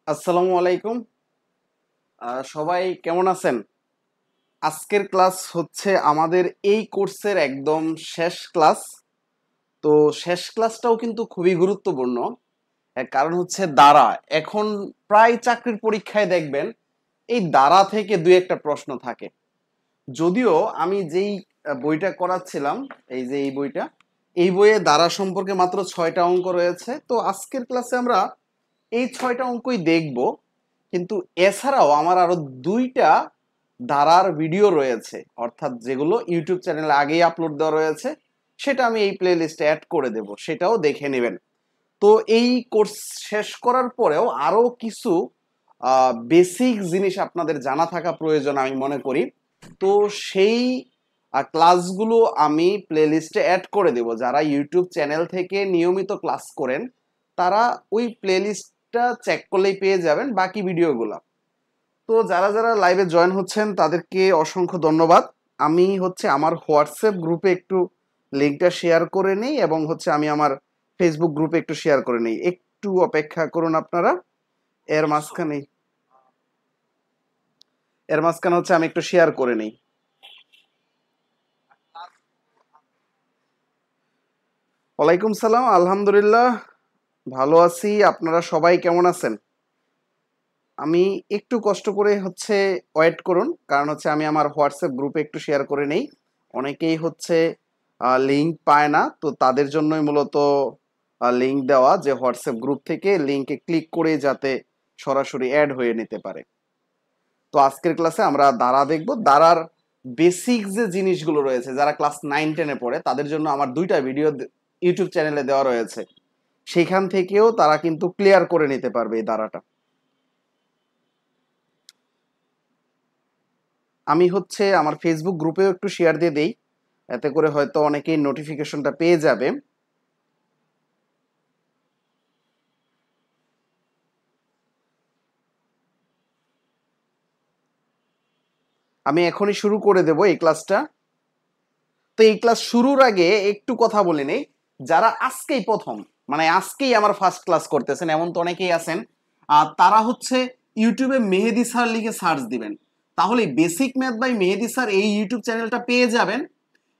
আসসালামু আলাইকুম। সবাই কেমন আছেন? আজকের ক্লাস হচ্ছে আমাদের এই কোর্সের একদম শেষ ক্লাস। তো শেষ ক্লাসটাও কিন্তু খুবই গুরুত্বপূর্ণ। কারণ হচ্ছে দ্বারা এখন প্রায় চাকরির পরীক্ষায় দেখবেন এই দ্বারা থেকে দুই একটা প্রশ্ন থাকে। যদিও আমি যেই বইটা করাচ্ছিলাম, এই যে এই বইটা, এই বইয়ে দ্বারা সম্পর্কে মাত্র 6টা অঙ্ক রয়েছে। তো আজকের ক্লাসে আমরা এই 6টা অঙ্কই দেখব। কিন্তু এছাড়াও আমার আরো দুইটা ধারার ভিডিও রয়েছে, অর্থাৎ যেগুলো ইউটিউব চ্যানেলে আগেই আপলোড দেওয়া রয়েছে, সেটা আমি এই প্লে লিস্টে অ্যাড করে দেব, সেটাও দেখে নেবেন। তো এই কোর্স শেষ করার পরেও আরো কিছু বেসিক জিনিস আপনাদের জানা থাকা প্রয়োজন আমি মনে করি। তো সেই ক্লাসগুলো আমি প্লে লিস্টে অ্যাড করে দেব। যারা ইউটিউব চ্যানেল থেকে নিয়মিত ক্লাস করেন তারা ওই প্লে লিস্টটা চেক করলেই পেয়ে যাবেন বাকি ভিডিওগুলো। তো যারা যারা লাইভে জয়েন হচ্ছেন তাদেরকে অসংখ্য ধন্যবাদ। আমি হচ্ছে আমার হোয়াটসঅ্যাপ গ্রুপে একটু লিঙ্কটা শেয়ার করে নিই, এবং হচ্ছে আমি আমার ফেসবুক গ্রুপে একটু শেয়ার করে নিই। একটু অপেক্ষা করুন আপনারা। এর মাঝখানে এর মাঝখানে হচ্ছে আমি একটু শেয়ার করে নিই। ওয়ালাইকুম সালাম, আলহামদুলিল্লাহ ভালো আছি। আপনারা সবাই কেমন আছেন? আমি একটু কষ্ট করে হচ্ছে ওয়েট করুন, কারণ হচ্ছে আমি আমার হোয়াটসঅ্যাপ গ্রুপে একটু শেয়ার করে নেই। অনেকেই হচ্ছে লিঙ্ক পায় না, তো তাদের জন্যই মূলত লিঙ্ক দেওয়া, যে হোয়াটসঅ্যাপ গ্রুপ থেকে লিঙ্কে ক্লিক করে যাতে সরাসরি অ্যাড হয়ে নিতে পারে। তো আজকের ক্লাসে আমরা দ্বারা দেখব। দ্বারার বেসিক যে জিনিসগুলো রয়েছে, যারা ক্লাস 9-10-এ পড়ে তাদের জন্য আমার দুইটা ভিডিও ইউটিউব চ্যানেলে দেওয়া রয়েছে, সেখান থেকেও তারা কিন্তু ক্লিয়ার করে নিতে পারবে এই দ্বারাটা। আমি হচ্ছে আমার ফেসবুক গ্রুপেও একটু শেয়ার দিয়ে দেই, এতে করে হয়তো অনেকেই নোটিফিকেশনটা পেয়ে যাবে। আমি এখনই শুরু করে দেব এই ক্লাসটা। তো এই ক্লাস শুরুর আগে একটু কথা বলে নেই। যারা আজকেই প্রথম, মানে আজকেই আমার ফার্স্ট ক্লাস করতেছেন, এমন তো অনেকেই আছেন, তারা হচ্ছে ইউটিউবে মেহেদি স্যার লিখে সার্চ দিবেন, তাহলে basic math by Mehedi sir এই ইউটিউব চ্যানেলটা পেয়ে যাবেন।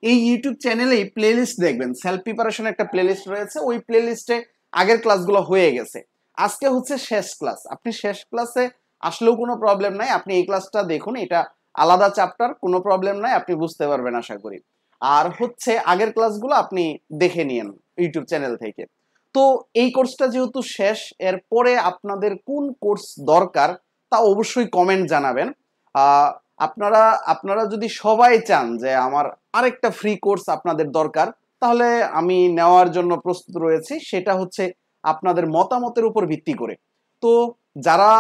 এই ইউটিউব চ্যানেলেই প্লেলিস্ট দেখবেন, সেলফ প্রিপারেশন একটা প্লেলিস্ট রয়েছে, ওই প্লেলিস্টে আগের ক্লাসগুলো হয়ে গেছে। আজকে হচ্ছে শেষ ক্লাস, আপনি শেষ ক্লাসে আসলেও কোনো প্রবলেম নাই, আপনি এই ক্লাসটা দেখুন, এটা আলাদা চ্যাপ্টার, কোনো প্রবলেম নাই, আপনি বুঝতে পারবেন আশা করি। আর হচ্ছে আগের ক্লাসগুলো আপনি দেখে নিন ইউটিউব চ্যানেল থেকে। তো এই কোর্সটা যেহেতু শেষ, এরপরে আপনাদের কোন কোর্স দরকার তা অবশ্যই কমেন্ট জানাবেন। আহ আপনারা আপনারা যদি সবাই চান যে আমার আরেকটা ফ্রি কোর্স আপনাদের দরকার, তাহলে আমি নেওয়ার জন্য প্রস্তুত রয়েছি। সেটা হচ্ছে আপনাদের মতামতের উপর ভিত্তি করে। তো যারা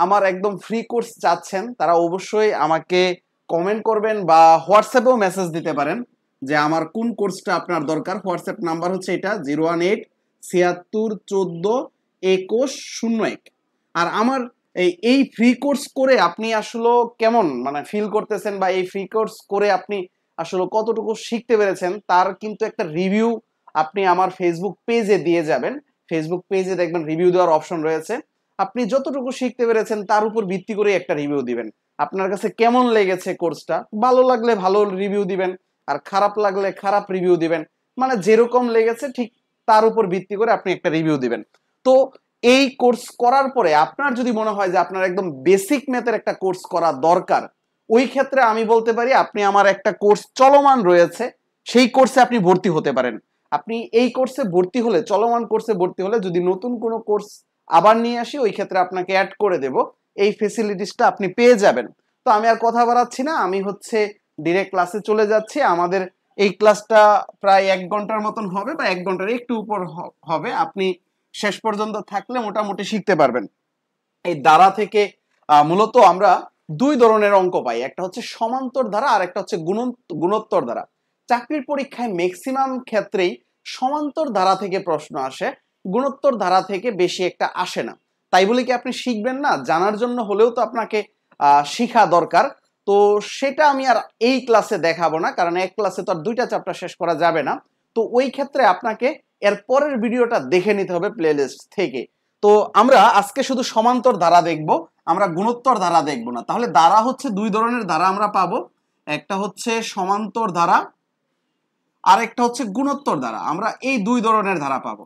আমার একদম ফ্রি কোর্স চাচ্ছেন তারা অবশ্যই আমাকে কমেন্ট করবেন বা হোয়াটসঅ্যাপেও মেসেজ দিতে পারেন যে আমার কোন কোর্সটা আপনার দরকার। হোয়াটসঅ্যাপ নাম্বার হচ্ছে এটা 018 76 14 21 01। আর আমার এই ফ্রি কোর্স করে আপনি আসলে কেমন মানে ফিল করতেছেন, বা এই ফ্রি কোর্স করে আপনি আসলে কতটুকু শিখতে পেরেছেন তার কিন্তু একটা রিভিউ আপনি আমার ফেসবুক পেজে দিয়ে যাবেন। ফেসবুক পেজে দেখবেন রিভিউ দেওয়ার অপশন রয়েছে, আপনি যতটুকু শিখতে পেরেছেন তার উপর ভিত্তি করে একটা রিভিউ দিবেন। আপনার কাছে কেমন লেগেছে কোর্সটা, ভালো লাগলে ভালো রিভিউ দিবেন, আর খারাপ লাগলে খারাপ রিভিউ দিবেন। মানে যেরকম লেগেছে ঠিক তার উপর ভিত্তি করে আপনি একটা রিভিউ দিবেন। তো এই কোর্স করার পরে আপনার যদি মনে হয় যে আপনার একদম বেসিক ম্যাথের একটা কোর্স করা দরকার, ওই ক্ষেত্রে আমি বলতে পারি আপনি আমার একটা কোর্স চলমান রয়েছে, সেই কোর্সে আপনি ভর্তি হতে পারেন। আপনি এই কোর্সে ভর্তি হলে, চলমান কোর্সে ভর্তি হলে, যদি নতুন কোনো কোর্স আবার নিয়ে আসি ওই ক্ষেত্রে আপনাকে অ্যাড করে দেব, এই ফেসিলিটিসটা আপনি পেয়ে যাবেন। তো আমি আর কথা বাড়াচ্ছি না, আমি হচ্ছে ডিরেক্ট ক্লাসে চলে যাচ্ছি। আমাদের এই ক্লাসটা প্রায় 1 ঘন্টার মতন হবে, বা 1 ঘন্টার একটু উপর হবে। আপনি শেষ পর্যন্ত থাকলে মোটামুটি শিখতে পারবেন। এই দ্বারা থেকে মূলত আমরা দুই ধরনের অঙ্ক পাই, একটা হচ্ছে সমান্তর ধারা আর একটা হচ্ছে গুণোত্তর ধারা। চাকরির পরীক্ষায় ম্যাক্সিমাম ক্ষেত্রেই সমান্তর ধারা থেকে প্রশ্ন আসে, গুণোত্তর ধারা থেকে বেশি একটা আসে না। তাই বলে কি আপনি শিখবেন না? জানার জন্য হলেও তো আপনাকে শিখা দরকার। তো সেটা আমি আর এই ক্লাসে দেখাবো না, কারণ এক ক্লাসে তো আর দুইটা চ্যাপ্টার শেষ করা যাবে না। তো ওই ক্ষেত্রে আপনাকে এর পরের ভিডিওটা দেখে নিতে হবে প্লেলিস্ট থেকে। তো আমরা আজকে শুধু সমান্তর ধারা দেখব, আমরা গুণোত্তর ধারা দেখব না। তাহলে ধারা হচ্ছে দুই ধরনের ধারা আমরা পাবো, একটা হচ্ছে সমান্তর ধারা আর একটা হচ্ছে গুণোত্তর ধারা। আমরা এই দুই ধরনের ধারা পাবো,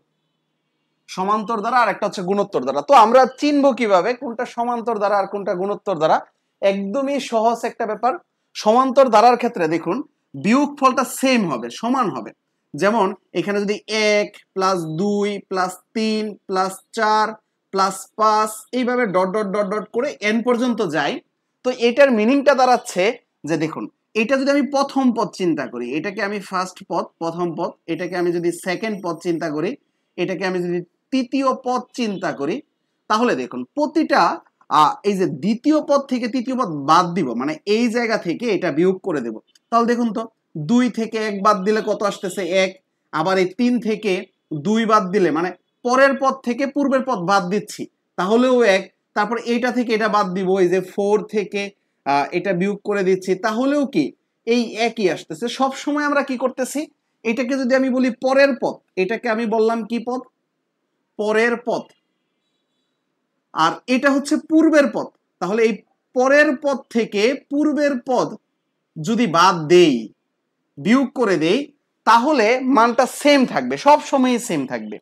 সমান্তর ধারা আর একটা হচ্ছে গুণোত্তর ধারা। তো আমরা চিনবো কিভাবে কোনটা সমান্তর ধারা আর কোনটা গুণোত্তর ধারা? একদমই সহজ একটা ব্যাপার। সমান্তর ধারার ক্ষেত্রে দেখুন বিয়োগফলটা সেম হবে, সমান হবে। যেমন এখানে যদি 1 প্লাস 2 প্লাস 3 প্লাস 4 প্লাস 5 এইভাবে ডট ডট ডট ডট করে n পর্যন্ত যায়, তো এটার মিনিংটা দাঁড়াচ্ছে যে দেখুন এটা যদি আমি প্রথম পদ চিন্তা করি, এটাকে আমি ফার্স্ট পদ, প্রথম পদ, এটাকে আমি যদি সেকেন্ড পদ চিন্তা করি, এটাকে আমি যদি তৃতীয় পদ চিন্তা করি, তাহলে দেখুন প্রতিটা এই যে দ্বিতীয় পদ থেকে তৃতীয় পদ বাদ দিব, মানে এই জায়গা থেকে এটা বিয়োগ করে দেব। তাহলে দেখুন তো 2 থেকে 1 বাদ দিলে কত আসতেছে 1, আবার এই 3 থেকে 2 বাদ দিলে মানে পরের পদ থেকে পূর্বের পদ বাদ দিচ্ছি তাহলেও 1, তারপর এইটা থেকে এটা বাদ দিব, এই যে 4 থেকে এটা বিয়োগ করে দিচ্ছি তাহলেও কি এই একই আসতেছে। সব সময় আমরা কি করতেছি, এটাকে যদি আমি বলি পরের পদ, এটাকে আমি বললাম কি পদ? পরের পদ। আর এটা হচ্ছে পূর্বের পদ। তাহলে এই পরের পদ থেকে পূর্বের পদ যদি বাদ দেই, বিয়োগ করে দেই, তাহলে মানটা সেম থাকবে, সব সময়ই সেম থাকবে।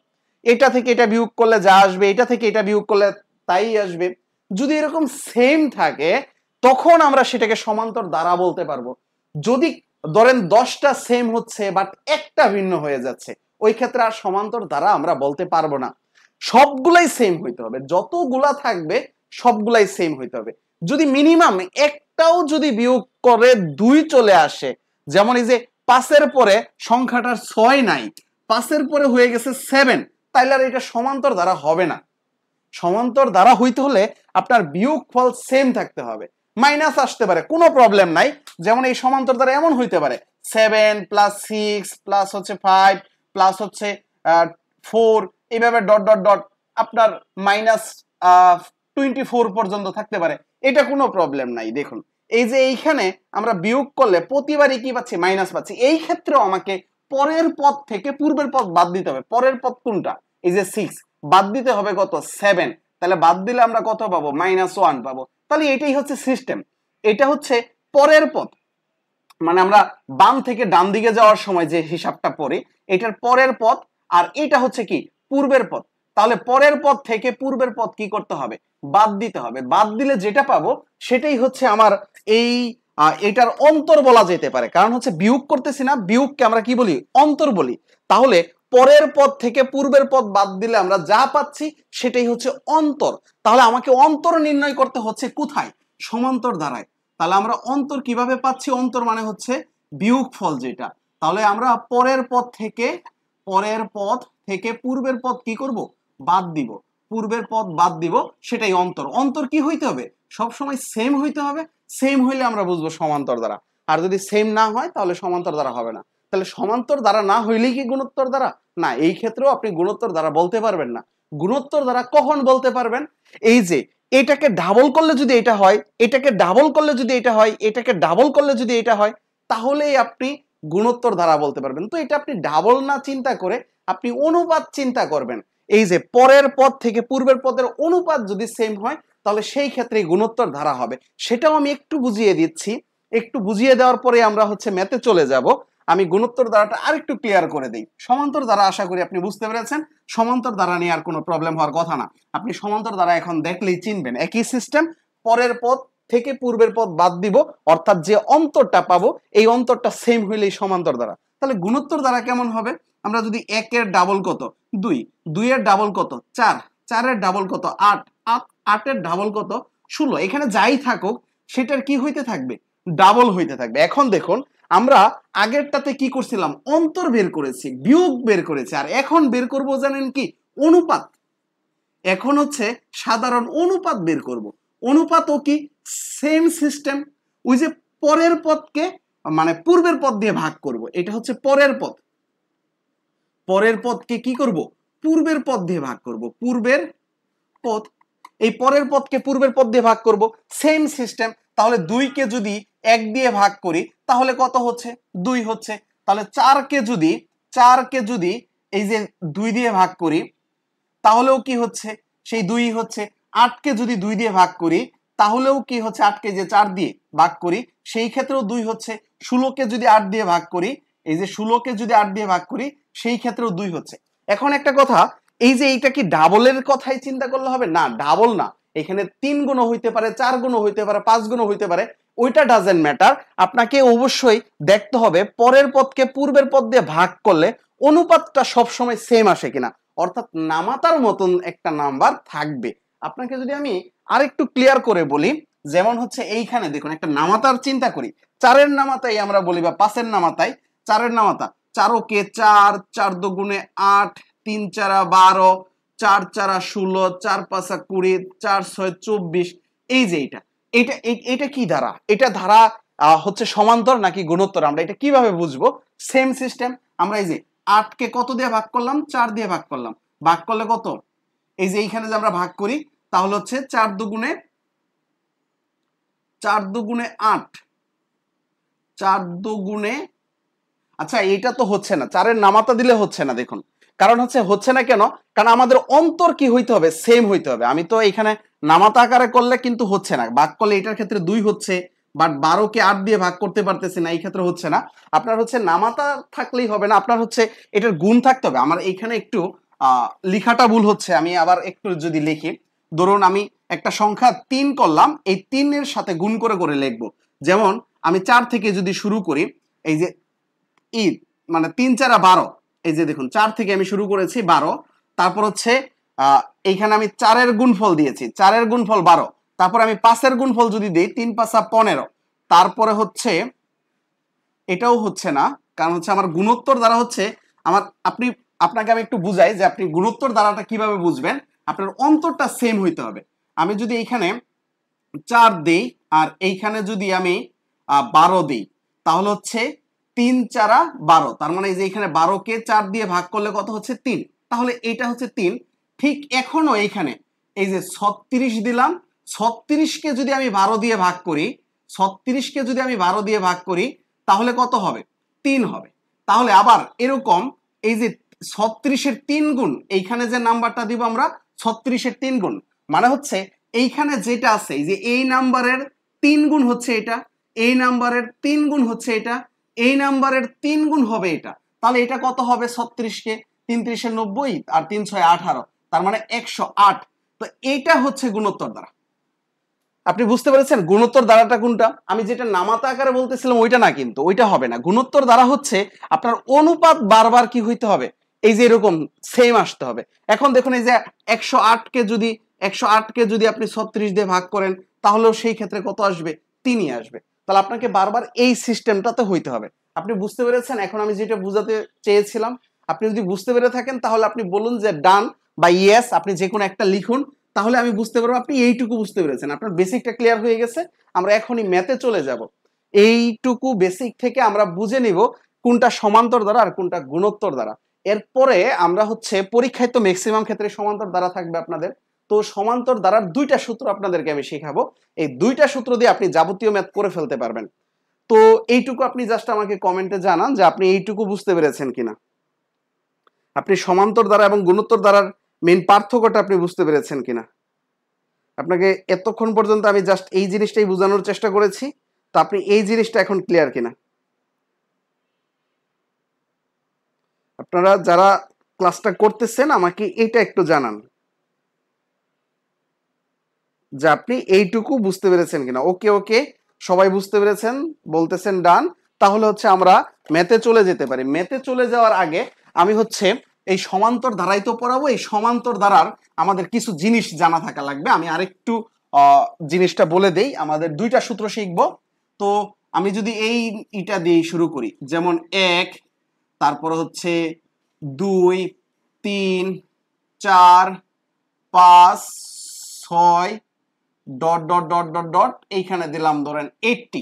এটা থেকে এটা বিয়োগ করলে যা আসবে, এটা থেকে এটা বিয়োগ করলে তাই আসবে। যদি এরকম সেম থাকে তখন আমরা সেটাকে সমান্তর ধারা বলতে পারবো। যদি ধরেন 10টা সেম হচ্ছে বাট একটা ভিন্ন হয়ে যাচ্ছে, ওই ক্ষেত্রে আর সমান্তর ধারা আমরা বলতে পারবো না। সবগুলাই সেম হইতে হবে, যতগুলা থাকবে সবগুলাই সেম হইতে হবে। যদি মিনিমাম একটাও যদি বিয়োগ করে 2 চলে আসে, যেমন এই যে 5-এর পরে সংখ্যাটার 6 নাই, 5-এর পরে হয়ে গেছে 7, তাইলে আর এটা সমান্তর ধারা হবে না। সমান্তর ধারা হইতে হলে আপনার বিয়োগফল সেম থাকতে হবে, মাইনাস আসতে পারে কোনো প্রবলেম নাই। যেমন এই সমান্তর ধারা এমন হইতে পারে 7 প্লাস 6 প্লাস হচ্ছে 5 প্লাস হচ্ছে 4 এইভাবে ডট ডট ডট আপনার মাইনাস 24 পর্যন্ত থাকতে পারে, এটা কোনো প্রবলেম নাই। দেখুন এই যে এইখানে আমরা বিয়োগ করলে প্রতিবারই কি পাচ্ছি? মাইনাস পাচ্ছি। এই ক্ষেত্রেও আমাকে পরের পদ থেকে পূর্বের পদ বাদ দিতে হবে। পরের পদ কোনটা? এই যে 6 বাদ দিতে হবে কত? 7, তাহলে বাদ দিলে আমরা কত পাবো? -1 পাবো। তাহলে এটাই হচ্ছে সিস্টেম, এটা হচ্ছে পরের পদ। মানে আমরা বাম থেকে ডান দিকে যাওয়ার সময় যে হিসাবটা পড়ি, এটার পরের পদ, আর এটা হচ্ছে কি? পূর্বের পদ। তাহলে পরের পদ থেকে পূর্বের পদ কি করতে হবে? বাদ দিতে হবে। বাদ দিলে যেটা পাবো সেটাই হচ্ছে আমার এই এটার অন্তর বলা যেতে পারে, কারণ হচ্ছে বিয়োগ করতেছি না, বিয়োগকে আমরা কি বলি? অন্তর বলি। তাহলে পরের পদ থেকে পূর্বের পদ বাদ দিলে আমরা যা পাচ্ছি সেটাই হচ্ছে অন্তর। তাহলে আমাকে অন্তর নির্ণয় করতে হচ্ছে কোথায়? সমান্তর ধারায়। তাহলে আমরা অন্তর কিভাবে পাচ্ছি? অন্তর মানে হচ্ছে বিয়োগফল যেটা। তাহলে আমরা পরের পদ থেকে পূর্বের পদ কি করব? বাদ দিব। পূর্বের পদ বাদ দিব, সেটাই অন্তর। অন্তর কি হইতে হবে? সব সময় সেম হইতে হবে। সেম হইলে আমরা বুঝবো সমান্তর দ্বারা, আর যদি সেম না হয় তাহলে সমান্তর দ্বারা হবে না। তাহলে সমান্তর দ্বারা না হইলেই কি গুণোত্তর দ্বারা? না, এই ক্ষেত্রেও আপনি গুণোত্তর দ্বারা বলতে পারবেন না। গুণোত্তর দ্বারা কখন বলতে পারবেন? এই যে এটাকে ডাবল করলে যদি এটা হয়, এটাকে ডাবল করলে যদি এটা হয়, এটাকে ডাবল করলে যদি এটা হয়, তাহলেই আপনি গুণোত্তর দ্বারা বলতে পারবেন। তো এটা আপনি ডাবল না চিন্তা করে আপনি অনুপাত চিন্তা করবেন। এই যে পরের পদ থেকে পূর্বের পদের অনুপাত যদি সেম হয় তাহলে সেই ক্ষেত্রে গুণোত্তর ধারা হবে। সেটাও আমি একটু বুঝিয়ে দিচ্ছি। একটু বুঝিয়ে দেওয়ার পরে আমরা হচ্ছে ম্যাথে চলে যাব। আমি গুণোত্তর ধারাটা আরেকটু ক্লিয়ার করে দিই। সমান্তর ধারা আশা করি আপনি বুঝতে পেরেছেন। সমান্তর ধারা নিয়ে আর কোনো প্রবলেম হওয়ার কথা না। আপনি সমান্তর ধারা এখন দেখলেই চিনবেন। একই সিস্টেম, পরের পদ থেকে পূর্বের পদ বাদ দিব, অর্থাৎ যে অন্তরটা পাবো এই অন্তরটা সেম হইলেই সমান্তর ধারা। তাহলে গুণোত্তর ধারা কেমন হবে? আমরা যদি 1 এর ডাবল কত? 2, 2 এর ডাবল কত? 4, 4 এর ডাবল কত? 8, 8 এর ডাবল কত? 16। এখানে যাই থাকুক সেটার কি হইতে থাকবে? ডাবল হইতে থাকবে। এখন দেখুন আমরা আগেরটাতে কি করছিলাম? অন্তর বের করেছি, বিয়োগ বের করেছি, আর এখন বের করব জানেন কি? অনুপাত। এখন হচ্ছে সাধারণ অনুপাত বের করব। অনুপাতও কি? Same system. ওই যে পরের পদকে মানে পূর্বের পদ দিয়ে ভাগ করব, এটা হচ্ছে পরের পদ। পরের পদকে কি করব? পূর্বের পদ দিয়ে ভাগ করব। পূর্বের পদ, এই পরের পদকে পূর্বের পদ দিয়ে ভাগ করব, সেম সিস্টেম। তাহলে 2 কে যদি 1 দিয়ে ভাগ করি তাহলে কত হচ্ছে? 2 হচ্ছে। তাহলে 4 কে যদি এই যে 2 দিয়ে ভাগ করি তাহলেও কি হচ্ছে? সেই 2 হচ্ছে। 8কে যদি 2 দিয়ে ভাগ করি তাহলেও কি হচ্ছে, 8কে যে 4 দিয়ে ভাগ করি সেই ক্ষেত্রেও 2 হচ্ছে। 16কে যদি 8 দিয়ে ভাগ করি, এই যে 16কে যদি 8 দিয়ে ভাগ করি সেই ক্ষেত্রেও 2 হচ্ছে। এখন একটা কথা, এই যে এইটা কি ডাবলের কথাই চিন্তা করলে হবে? না, ডাবল না, এখানে 3 গুণও হইতে পারে, 4 গুণও হইতে পারে, 5 গুণও হইতে পারে, ওইটা ডাজেন্ট ম্যাটার। আপনাকে অবশ্যই দেখতে হবে পরের পদকে পূর্বের পদ দিয়ে ভাগ করলে অনুপাতটা সবসময় সেম আসে কিনা, অর্থাৎ নামাতার মতন একটা নাম্বার থাকবে। আপনাকে যদি আমি আরেকটু ক্লিয়ার করে বলি, যেমন হচ্ছে এইখানে দেখুন একটা নামাতার চিন্তা করি, 4-এর নামাতাই আমরা বলি বা 5-এর নামাতাই 4-এর নামাতা, 4কে 4, 4 দুগুণে 8, 3 4 12, 4 4 16, 4 5 20, 4 6 24। এই যে এটা কি ধারা? এটা ধারা হচ্ছে সমান্তর নাকি গুণোত্তর, আমরা এটা কিভাবে বুঝবো? সেম সিস্টেম, আমরা এই যে 8কে কত দিয়ে ভাগ করলাম? 4 দিয়ে ভাগ করলাম, ভাগ করলে কত? এই যে এইখানে যে আমরা ভাগ করি তাহলে হচ্ছে 4 দুগুণে 8, 4 দুগুণে, আচ্ছা এইটা তো হচ্ছে না, 4-এর নামাতা দিলে হচ্ছে না। দেখুন কারণ হচ্ছে না কেন? কারণ আমাদের অন্তর কি হইতে হবে? সেম হইতে হবে। আমি তো এখানে নামাতা আকারে করলে কিন্তু হচ্ছে না, ভাগ করলে এটার ক্ষেত্রে 2 হচ্ছে, বাট 12কে 8 দিয়ে ভাগ করতে পারতেছি না, এই ক্ষেত্রে হচ্ছে না। আপনার হচ্ছে নামাতা থাকলেই হবে না, আপনার হচ্ছে এটার গুণ থাকতে হবে। আমার এইখানে একটু লেখাটা ভুল হচ্ছে, আমি আবার একটু যদি লিখি, ধরুন আমি একটা সংখ্যা 3 করলাম, এই 3-এর সাথে গুণ করে করে লিখবো। যেমন আমি 4 থেকে যদি শুরু করি, এই যে ঈদ মানে 3 4 12, এই যে দেখুন 4 থেকে আমি শুরু করেছি 12, তারপর হচ্ছে এইখানে আমি 4-এর গুণফল দিয়েছি, 4-এর গুণফল 12, তারপর আমি 5-এর গুণফল যদি দেই 3 5 15, তারপরে হচ্ছে এটাও হচ্ছে না, কারণ হচ্ছে আমার গুণোত্তর দ্বারা হচ্ছে আমার, আপনাকে আমি একটু বুঝাই যে আপনি গুণোত্তর দ্বারাটা কিভাবে বুঝবেন। আপনার অন্তরটা সেম হইতে হবে। আমি যদি এইখানে 4 দেই আর এইখানে যদি আমি 12 দিই তাহলে হচ্ছে 3 4 12, তার মানে এই যে এখানে 12কে 4 দিয়ে ভাগ করলে কত হচ্ছে? 3, তাহলে এইটা হচ্ছে 3। ঠিক এখনো এইখানে এই যে 36 দিলাম, 36কে যদি আমি 12 দিয়ে ভাগ করি, 36কে যদি আমি 12 দিয়ে ভাগ করি তাহলে কত হবে? 3 হবে। তাহলে আবার এরকম এই যে 36-এর 3 গুণ, এইখানে যে নাম্বারটা দিব আমরা 36-এর 3 গুণ, মানে হচ্ছে এইখানে যেটা আছে এই যে এই নাম্বারের 3 গুণ হচ্ছে এটা, এই নাম্বারের 3 গুণ হচ্ছে এটা, এই নাম্বারের 3 গুণ হবে এটা। তাহলে এটা কত হবে? 36কে 3 3 90 আর 3 6 18, তার মানে 108। তো এইটা হচ্ছে গুণোত্তর দ্বারা। আপনি বুঝতে পেরেছেন গুণোত্তর দ্বারাটা কোনটা? আমি যেটা নামাতা আকারে বলতেছিলাম ওইটা না, কিন্তু ওইটা হবে না। গুণোত্তর দ্বারা হচ্ছে আপনার অনুপাত বারবার কি হইতে হবে? এই যে এরকম সেম আসতে হবে। এখন দেখুন এই যে 108কে যদি আপনি 36 দিয়ে ভাগ করেন তাহলেও সেই ক্ষেত্রে কত আসবে? 3ই আসবে। তাহলে আপনাকে বারবার এই সিস্টেমটাতে হইতে হবে। আপনি বুঝতে পেরেছেন? এখন আমি যেটা বুঝাতে চেয়েছিলাম, আপনি যদি বুঝতে পেরে থাকেন তাহলে আপনি বলুন যে ডান বা ইয়েস, আপনি যে কোনো একটা লিখুন, তাহলে আমি বুঝতে পারবো আপনি এইটুকু বুঝতে পেরেছেন, আপনার বেসিকটা ক্লিয়ার হয়ে গেছে। আমরা এখনই ম্যাথে চলে যাব। এইটুকু বেসিক থেকে আমরা বুঝে নিব কোনটা সমান্তর দ্বারা আর কোনটা গুণোত্তর দ্বারা। এরপরে আমরা হচ্ছে পরীক্ষায় তো ম্যাক্সিমাম ক্ষেত্রে সমান্তর দ্বারা থাকবে আপনাদের, তো সমান্তর দ্বারার 2টা সূত্র আপনাদেরকে আমি শেখাবো। এই 2টা সূত্র দিয়ে আপনি যাবতীয় ম্যাথ করে ফেলতে পারবেন। তো এইটুকু আপনি জাস্ট আমাকে কমেন্টে জানান যে আপনি এইটুকু বুঝতে পেরেছেন কিনা, আপনি সমান্তর দ্বারা এবং গুণোত্তর দ্বারার মেইন পার্থক্যটা আপনি বুঝতে পেরেছেন কিনা। আপনাকে এতক্ষণ পর্যন্ত আমি জাস্ট এই জিনিসটাই বোঝানোর চেষ্টা করেছি, তো আপনি এই জিনিসটা এখন ক্লিয়ার কিনা। আপনারা যারা ক্লাসটা করতেছেন আমাকে এটা একটু জানান যে আপনি এইটুকু বুঝতে পেরেছেন কিনা। ওকে ওকে, সবাই বুঝতে পেরেছেন, বলতেছেন ডান। তাহলে হচ্ছে আমরা ম্যাথে চলে যেতে পারি। ম্যাথে চলে যাওয়ার আগে আমি হচ্ছে এই সমান্তর ধারাই তো পড়াবো, এই সমান্তর ধারার আমাদের কিছু জিনিস জানা থাকা লাগবে। আমি আরেকটু জিনিসটা বলে দেই, আমাদের 2টা সূত্র শিখবো। তো আমি যদি এইটা দিয়ে শুরু করি, যেমন 1, তারপর হচ্ছে 2 3 4 5 6 dot dot dot dot dot, এইখানে দিলাম ধরেন 80।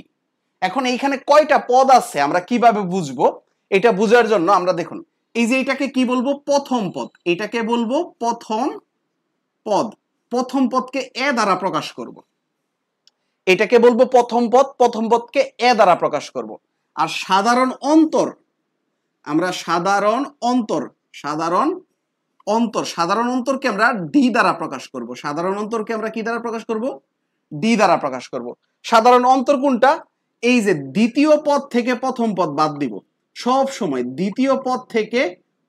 এখন এইখানে কয়টা পদ আছে আমরা কিভাবে বুঝবো? এটা বোঝার জন্য আমরা দেখুন এই যে এটাকে কি বলবো? প্রথম পদ। এটাকে বলবো প্রথম পদ। প্রথম পদকে এ দ্বারা প্রকাশ করব। এটাকে বলবো প্রথম পদ, প্রথম পদকে এ দ্বারা প্রকাশ করব। আর সাধারণ অন্তর, আমরা সাধারণ অন্তর, সাধারণ অন্তরকে আমরা ডি দ্বারা প্রকাশ করব। সাধারণ অন্তরকে আমরা কি দ্বারা প্রকাশ করব? ডি দ্বারা প্রকাশ করব। সাধারণ অন্তর কোনটা? এই যে দ্বিতীয় পদ থেকে প্রথম পদ বাদ দিব, সব সময় দ্বিতীয় পদ থেকে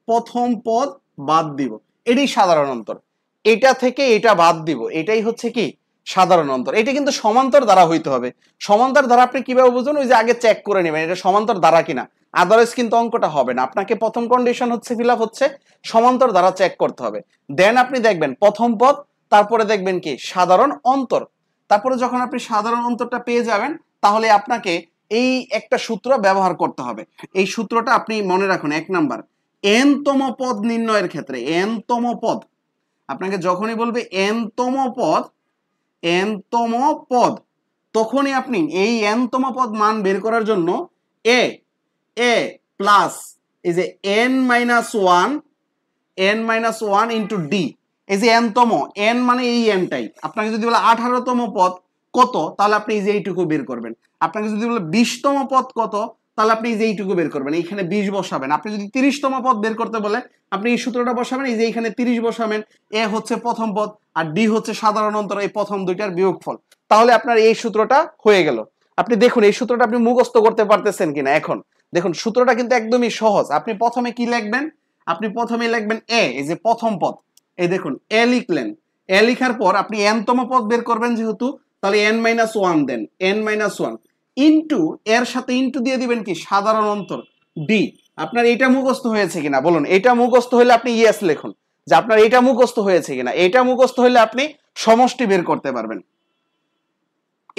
প্রথম পদ বাদ দিব, এটাই সাধারণ অন্তর। এটা থেকে এটা বাদ দিব, এটাই হচ্ছে কি সাধারণ অন্তর। এটা কিন্তু সমান্তর দ্বারা হইতে হবে। সমান্তর দ্বারা আপনি কিভাবে বুঝুন? ওই যে আগে চেক করে নেবেন এটা সমান্তর দ্বারা কিনা, আদারওয়াইজ কিন্তু অঙ্কটা হবে না। আপনাকে প্রথম কন্ডিশন হচ্ছে ফিল আপ হচ্ছে সমান্তর দ্বারা চেক করতে হবে। দেন আপনি দেখবেন প্রথম পদ, তারপরে দেখবেন কি সাধারণ অন্তর। তারপরে যখন আপনি সাধারণ অন্তরটা পেয়ে যাবেন, তাহলে আপনাকে এই একটা সূত্র ব্যবহার করতে হবে। এই সূত্রটা আপনি মনে রাখুন। 1 নাম্বার, n তম পদ নির্ণয়ের ক্ষেত্রে n তম পদ, আপনাকে যখনই বলবে n তম পদ, n তম পদ, তখনই আপনি এই n তম পদ মান বের করার জন্য a প্লাস এই যে n-1 ইন্টু d, এই যে n তম, n মানে এই nটাই। আপনাকে যদি বলে 18 তম পদ কত, তাহলে আপনি এই যে এইটুকু বের করবেন। আপনাকে যদি বলে 20 তম পদ কত, তাহলে আপনি এই যে এইটুকু বের করবেন, এইখানে 20 বসাবেন। আপনি যদি 30 তম পদ বের করতে বলে, আপনি এই সূত্রটা বসাবেন, এই যে এইখানে 30 বসাবেন। এ হচ্ছে প্রথম পদ আর ডি হচ্ছে সাধারণ অন্তর, এই প্রথম দুইটার বিয়োগফল। তাহলে আপনার এই সূত্রটা হয়ে গেল। আপনি দেখুন এই সূত্রটা আপনি মুখস্থ করতে পারতেছেন কিনা। এখন দেখুন সূত্রটা কিন্তু একদমই সহজ। আপনি প্রথমে কি লিখবেন? আপনি প্রথমে লিখবেন এ, এই যে প্রথম পদ, এই দেখুন এ লিখলেন। এ লিখার পর আপনি n তম পদ বের করবেন যেহেতু, তাহলে n-1 দেন, n-1 ইনটু, এর সাথে ইনটু দিয়ে দিবেন কি সাধারণ অন্তর ডি। আপনার এটা মুখস্থ হয়েছে কিনা বলুন? এটা মুখস্থ হলে আপনি ইয়েস লিখুন যে আপনার এটা মুখস্থ হয়েছে কিনা। এটা মুখস্থ হলে আপনি সমষ্টি বের করতে পারবেন।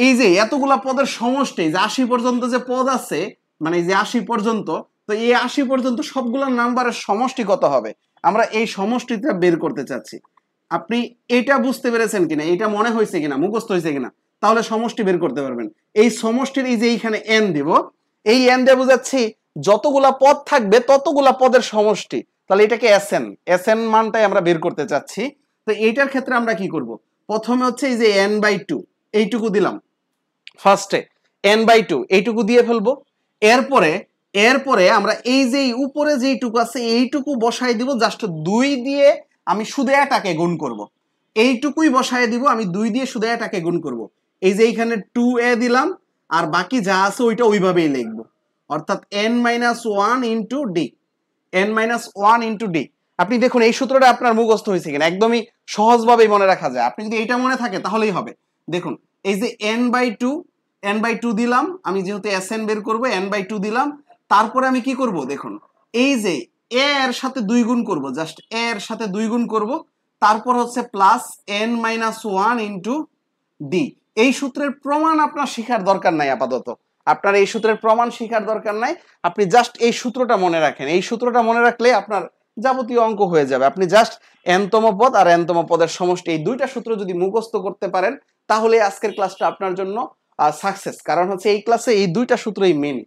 এই যে এতগুলা পদের সমষ্টি, যে 80 পর্যন্ত যে পদ আছে, মানে এই যে 80 পর্যন্ত, তো এই 80 পর্যন্ত সবগুলোর নাম্বারের সমষ্টি কত হবে, আমরা এই সমষ্টিটা বের করতে চাচ্ছি। আপনি এটা বুঝতে পেরেছেন কিনা, এটা মনে হয়েছে কিনা, মুখস্থ হয়েছে কিনা, তাহলে সমষ্টি বের করতে পারবেন। এই সমষ্টির এই যে এইখানে n দিব, এই n দিয়ে বুঝাচ্ছি যতগুলা পদ থাকবে ততগুলা পদের সমষ্টি। তাহলে এটাকে sn মানটাই আমরা বের করতে চাচ্ছি। তো এইটার ক্ষেত্রে আমরা কি করব? প্রথমে হচ্ছে এই যে n/2 এইটুকু দিলাম, ফার্স্টে n/2 এইটুকু দিয়ে ফেলবো। এরপরে আমরা এই যে উপরে যেইটুকু আছে এইটুকু বসাই দিব, জাস্ট 2 দিয়ে আমি শুধু এটাকে গুণ করব। এইটুকুই বসাই দিব, আমি 2 দিয়ে শুধু এটাকে গুণ করব। এই যে এইখানে 2a দিলাম, আর বাকি যা আছে ওইটা ওইভাবেই লিখবো, অর্থাৎ n-1 into D, n-1 into D. আপনি দেখুন এই সূত্রটা আপনার মুখস্থ হয়েছে কিনা, একদমই সহজভাবেই মনে রাখা যায়। আপনি যদি এইটা মনে থাকে তাহলেই হবে। দেখুন এই যে n/2 দিলাম, আমি যেহেতু sn বের করব, n/2 দিলাম। তারপরে আমি কি করব? দেখুন এই যে a এর সাথে 2 গুণ করব, জাস্ট a এর সাথে 2 গুণ করব। তারপর হচ্ছে প্লাস n-1 ইন্টু ডি। এই সূত্রের প্রমাণ আপনার শেখার দরকার নাই আপাতত, আপনার এই সূত্রের প্রমাণ শেখার দরকার নাই। আপনি জাস্ট এই সূত্রটা মনে রাখেন। এই সূত্রটা মনে রাখলে আপনার যাবতীয় অঙ্ক হয়ে যাবে। আপনি জাস্ট n তম পদ আর n তম পদের সমষ্টি, এই দুইটা সূত্র যদি মুখস্থ করতে পারেন, তাহলে আজকের ক্লাসটা আপনার জন্য সাকসেস। কারণ হচ্ছে এই ক্লাসে এই দুইটা সূত্রই মেন,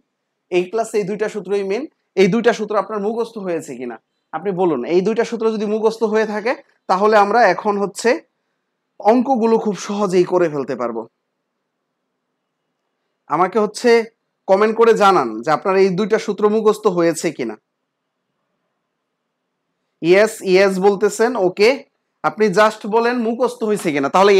এই ক্লাসে এই দুইটা সূত্রই মেন। এই দুইটা সূত্র আপনার মুখস্থ হয়েছে কিনা আপনি বলুন। এই দুইটা সূত্র যদি মুখস্থ হয়ে থাকে, তাহলে আমরা এখন হচ্ছে অঙ্কগুলো খুব সহজেই করে ফেলতে পারবো। আমাকে হচ্ছে কমেন্ট করে জানান যে আপনার এই দুইটা সূত্র মুখস্থ হয়েছে কিনা। ইয়েস বলতেছেন, ওকে। আপনি জাস্ট বলেন মুখস্থ হয়েছে কিনা, তাহলে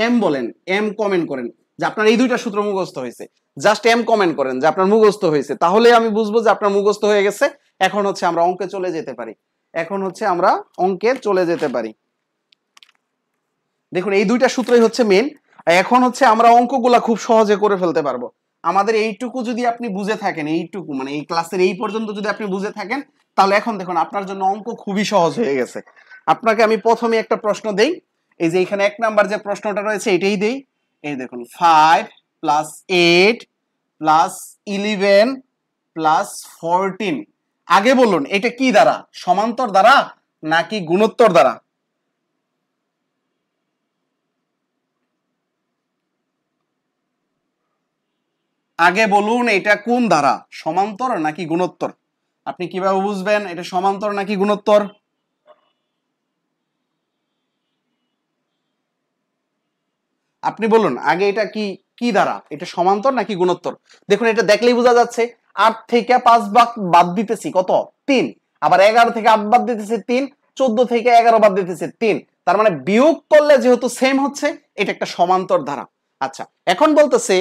এম বলেন, এম কমেন্ট করেন যে আপনার এই দুইটা সূত্র মুখস্থ হয়েছে। জাস্ট এম কমেন্ট করেন যে আপনার মুখস্থ হয়েছে, তাহলে আমি বুঝবো যে আপনার মুখস্থ হয়ে গেছে। এখন হচ্ছে আমরা অঙ্কে চলে যেতে পারি। দেখুন এই দুইটা সূত্রই হচ্ছে মেন। এখন হচ্ছে আমরা অঙ্কগুলা খুব সহজে করে ফেলতে পারবো। আমাদের এইটুকু যদি আপনি বুঝে থাকেন, এইটুকু মানে এই ক্লাসের এই পর্যন্ত যদি আপনি বুঝে থাকেন, তাহলে এখন দেখুন আপনার জন্য অঙ্ক খুবই সহজ হয়ে গেছে। আপনাকে আমি প্রথমে একটা প্রশ্ন দেই, এই যে এখানে 1 নাম্বার যে প্রশ্নটা রয়েছে এটাই দেই। এই দেখুন 5 + 8 + 11 + 14, আগে বলুন এটা কি দ্বারা, সমান্তর দ্বারা নাকি গুণোত্তর দ্বারা? আগে বলুন এটা কোন ধারা, সমান্তর নাকি গুণোত্তর? আপনি কিভাবে বুঝবেন এটা সমান্তর নাকি গুণোত্তর? আপনি বলুন আগে এটা কি ধারা, এটা সমান্তর নাকি গুণোত্তর? দেখুন এটা দেখলেই বোঝা যাচ্ছে। 8 থেকে 5 বাদ দিতেছি কত? 3। আবার 11 থেকে 8 বাদ দিতেছি 3। 14 থেকে 11 বাদ দিতেছে 3, তার মানে বিয়োগ করলে যেহেতু সেম হচ্ছে, এটা একটা সমান্তর ধারা। আচ্ছা, এখন বলতেছে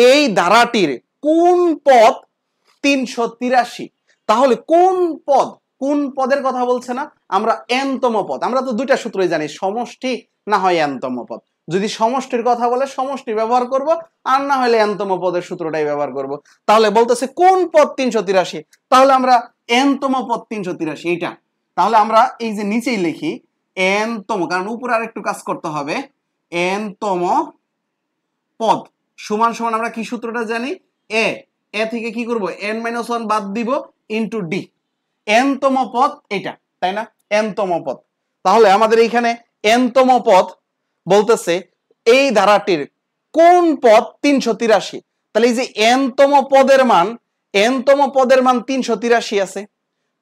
এই ধারাটির কোন পদ 383, তাহলে কোন পদের কথা বলছে না, আমরা n-তম পদ। আমরা তো দুইটা সূত্রই জানি, সমষ্টি না হয় n-তম পদ। যদি সমষ্টির কথা বলে সমষ্টি ব্যবহার করব, আর না হলে n-তম পদের সূত্রটাই ব্যবহার করব। তাহলে বলতেছে কোন পদ 383, তাহলে আমরা n-তম পদ 383 এটা। তাহলে আমরা এই যে নিচেই লিখি n-তম, কারণ উপরে আর একটু কাজ করতে হবে, n-তম পদ সমান সমান আমরা কি সূত্রটা জানি, এ থেকে কি করব, n-1 বাদ দিব ইনটু ডি, n-তম পদ এটা, তাই না, n-তম পদ। তাহলে আমাদের এইখানে n-তম পদ বলতেছে এই ধারাটির কোন পদ 383, তাহলে এই যে n-তম পদের মান 383 আছে,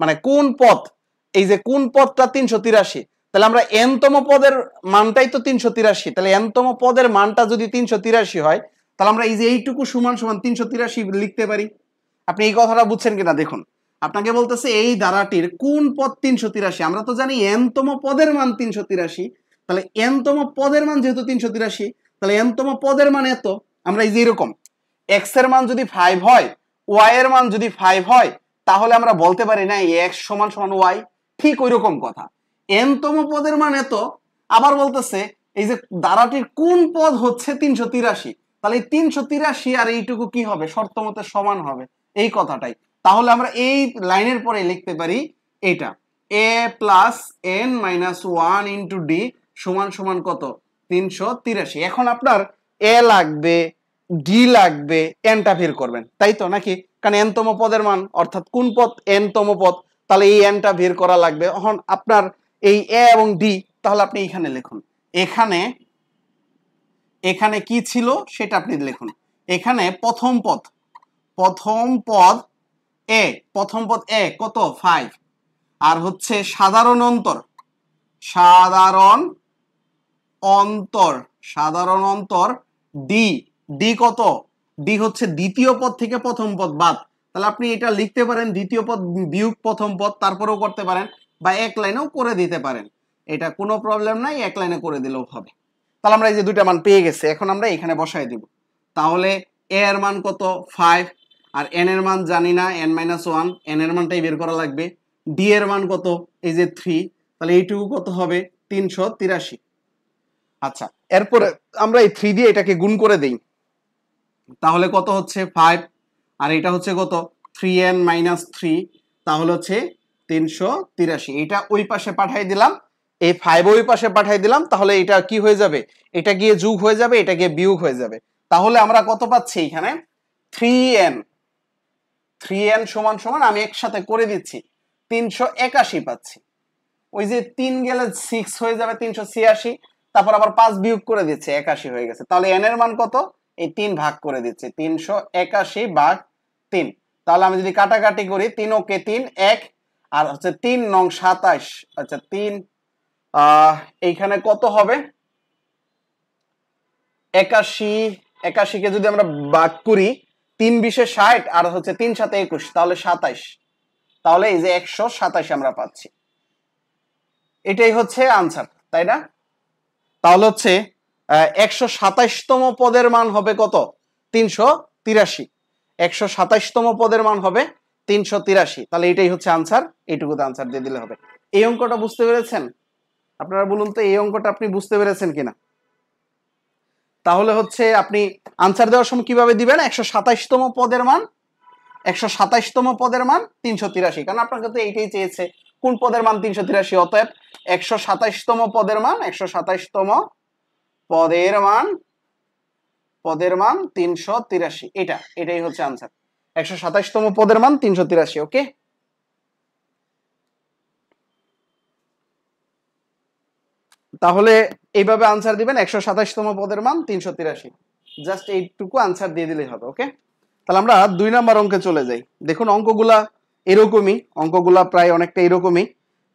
মানে কোন পদ, এই যে কোন পদটা 383, তাহলে আমরা n-তম পদের মানটাই তো 383, তাহলে n-তম পদের মানটা যদি 383 হয়, তাহলে আমরা এই যে এইটুকু সমান সমান 383 লিখতে পারি। আপনি এই কথাটা বুঝছেন কিনা দেখুন, আপনাকে বলতেছে এই ধারাটির কোন পদ 383, আমরা তো জানি n-তম পদের মান 383, তাহলে n-তম পদের মান যেহেতু 383, তাহলে n-তম পদের মান এত। আমরা এই যে এরকম x এর মান যদি 5 হয়, y এর মান যদি 5 হয়, তাহলে আমরা বলতে পারি না x সমান সমান y, ঠিক ওই রকম কথা। n-তম পদের মান এত, আবার বলতেছে এই যে ধারাটির কোন পদ হচ্ছে 383, তাহলে এই 383 আর এইটুকু কি হবে, শর্ত মতে সমান হবে, এই কথাটাই। তাহলে আমরা এই লাইনের পরে লিখতে পারি এটা a plus n-1 into D সমান সমান কত, 383। এখন আপনার এ লাগবে, ডি লাগবে, এনটা বের করবেন, তাই তো নাকি, কারণ n-তম পদের মান অর্থাৎ কোন পদ n-তম পদ, তাহলে এই এনটা বের করা লাগবে। এখন আপনার এই এ এবং ডি, তাহলে আপনি এখানে লিখুন, এখানে কি ছিল সেটা আপনি লিখুন। এখানে প্রথম পদ এ কত 5, আর হচ্ছে সাধারণ অন্তর ডি কত, ডি হচ্ছে দ্বিতীয় পদ থেকে প্রথম পদ বাদ, তাহলে আপনি এটা লিখতে পারেন দ্বিতীয় পদ বিয়োগ প্রথম পদ, তারপরেও করতে পারেন বা এক লাইনেও করে দিতে পারেন, এটা কোনো প্রবলেম নাই, এক লাইনে করে দিলেও হবে। তাহলে আমরা এই যে দুইটা মান পেয়ে গেছে, এখন আমরা এখানে বসাই দিব। তাহলে এ এর মান কত 5, আর এন এর মান জানি না, n-1, এন এর মানটাই বের করা লাগবে। ডি এর মান কত, এই যে 3, তাহলে এইটুকু কত হবে 383। আচ্ছা, এরপরে আমরা এই 3 দিয়ে এটাকে গুণ করে দেই, তাহলে কত হচ্ছে 5, আর এটা হচ্ছে কত 3n-3, তাহলে হচ্ছে 383। এটা ওই পাশে পাঠাই দিলাম, এই 5 ওই পাশে পাঠাই দিলাম, তাহলে এটা কি হয়ে যাবে, এটা গিয়ে যোগ হয়ে যাবে, এটা গিয়ে বিয়োগ হয়ে যাবে। তাহলে আমরা কত পাচ্ছি এখানে 3n সমান সমান, আমি একসাথে করে দিচ্ছি, 381 পাচ্ছি। ওই যে 3 গেলে 6 হয়ে যাবে 386, তারপর আবার 5 বিয়োগ করে দিচ্ছে 81 হয়ে গেছে। তাহলে n এর মান কত, এই 3 ভাগ করে দিচ্ছে, 381 ভাগ 3। তাহলে আমি যদি কাটাকাটি করি, 3 ওকে 3 1, আর হচ্ছে 3 নং 27, আচ্ছা 3 এইখানে কত হবে 81 কে যদি আমরা ভাগ করি, 3 20 60, আর হচ্ছে 3 7 21, তাহলে 27, তাহলে এই যে 127 আমরা পাচ্ছি, এটাই হচ্ছে আনসার, তাই না। তাহলে হচ্ছে 127তম পদের মান হবে কত 383, 127তম পদের মান হবে 383, তাহলে এটাই হচ্ছে আনসার, এইটুকুতে আনসার দিয়ে দিলে হবে। এই অঙ্কটা বুঝতে পেরেছেন আপনারা, বলুন তো এই অঙ্কটা আপনি বুঝতে পেরেছেন কিনা। তাহলে হচ্ছে আপনি আনসার দেওয়ার সময় কিভাবে দিবেন, 127তম পদের মান 383, কারণ আপনাকে তো এইটাই চেয়েছে, কোন পদের মান 383, অতএব 127তম পদের মান 127তম পদের মান 383, এটাই হচ্ছে আনসার, 127তম পদের মান 383। ওকে, তাহলে এইভাবে আনসার দিবেন, 127তম পদের মান 383, জাস্ট এইটুকু আনসার দিয়ে দিলেই হবে। ওকে, তাহলে আমরা 2 নাম্বার অঙ্কে চলে যাই। দেখুন অঙ্কগুলা এরকমই, অঙ্কগুলা প্রায় অনেকটা এরকমই,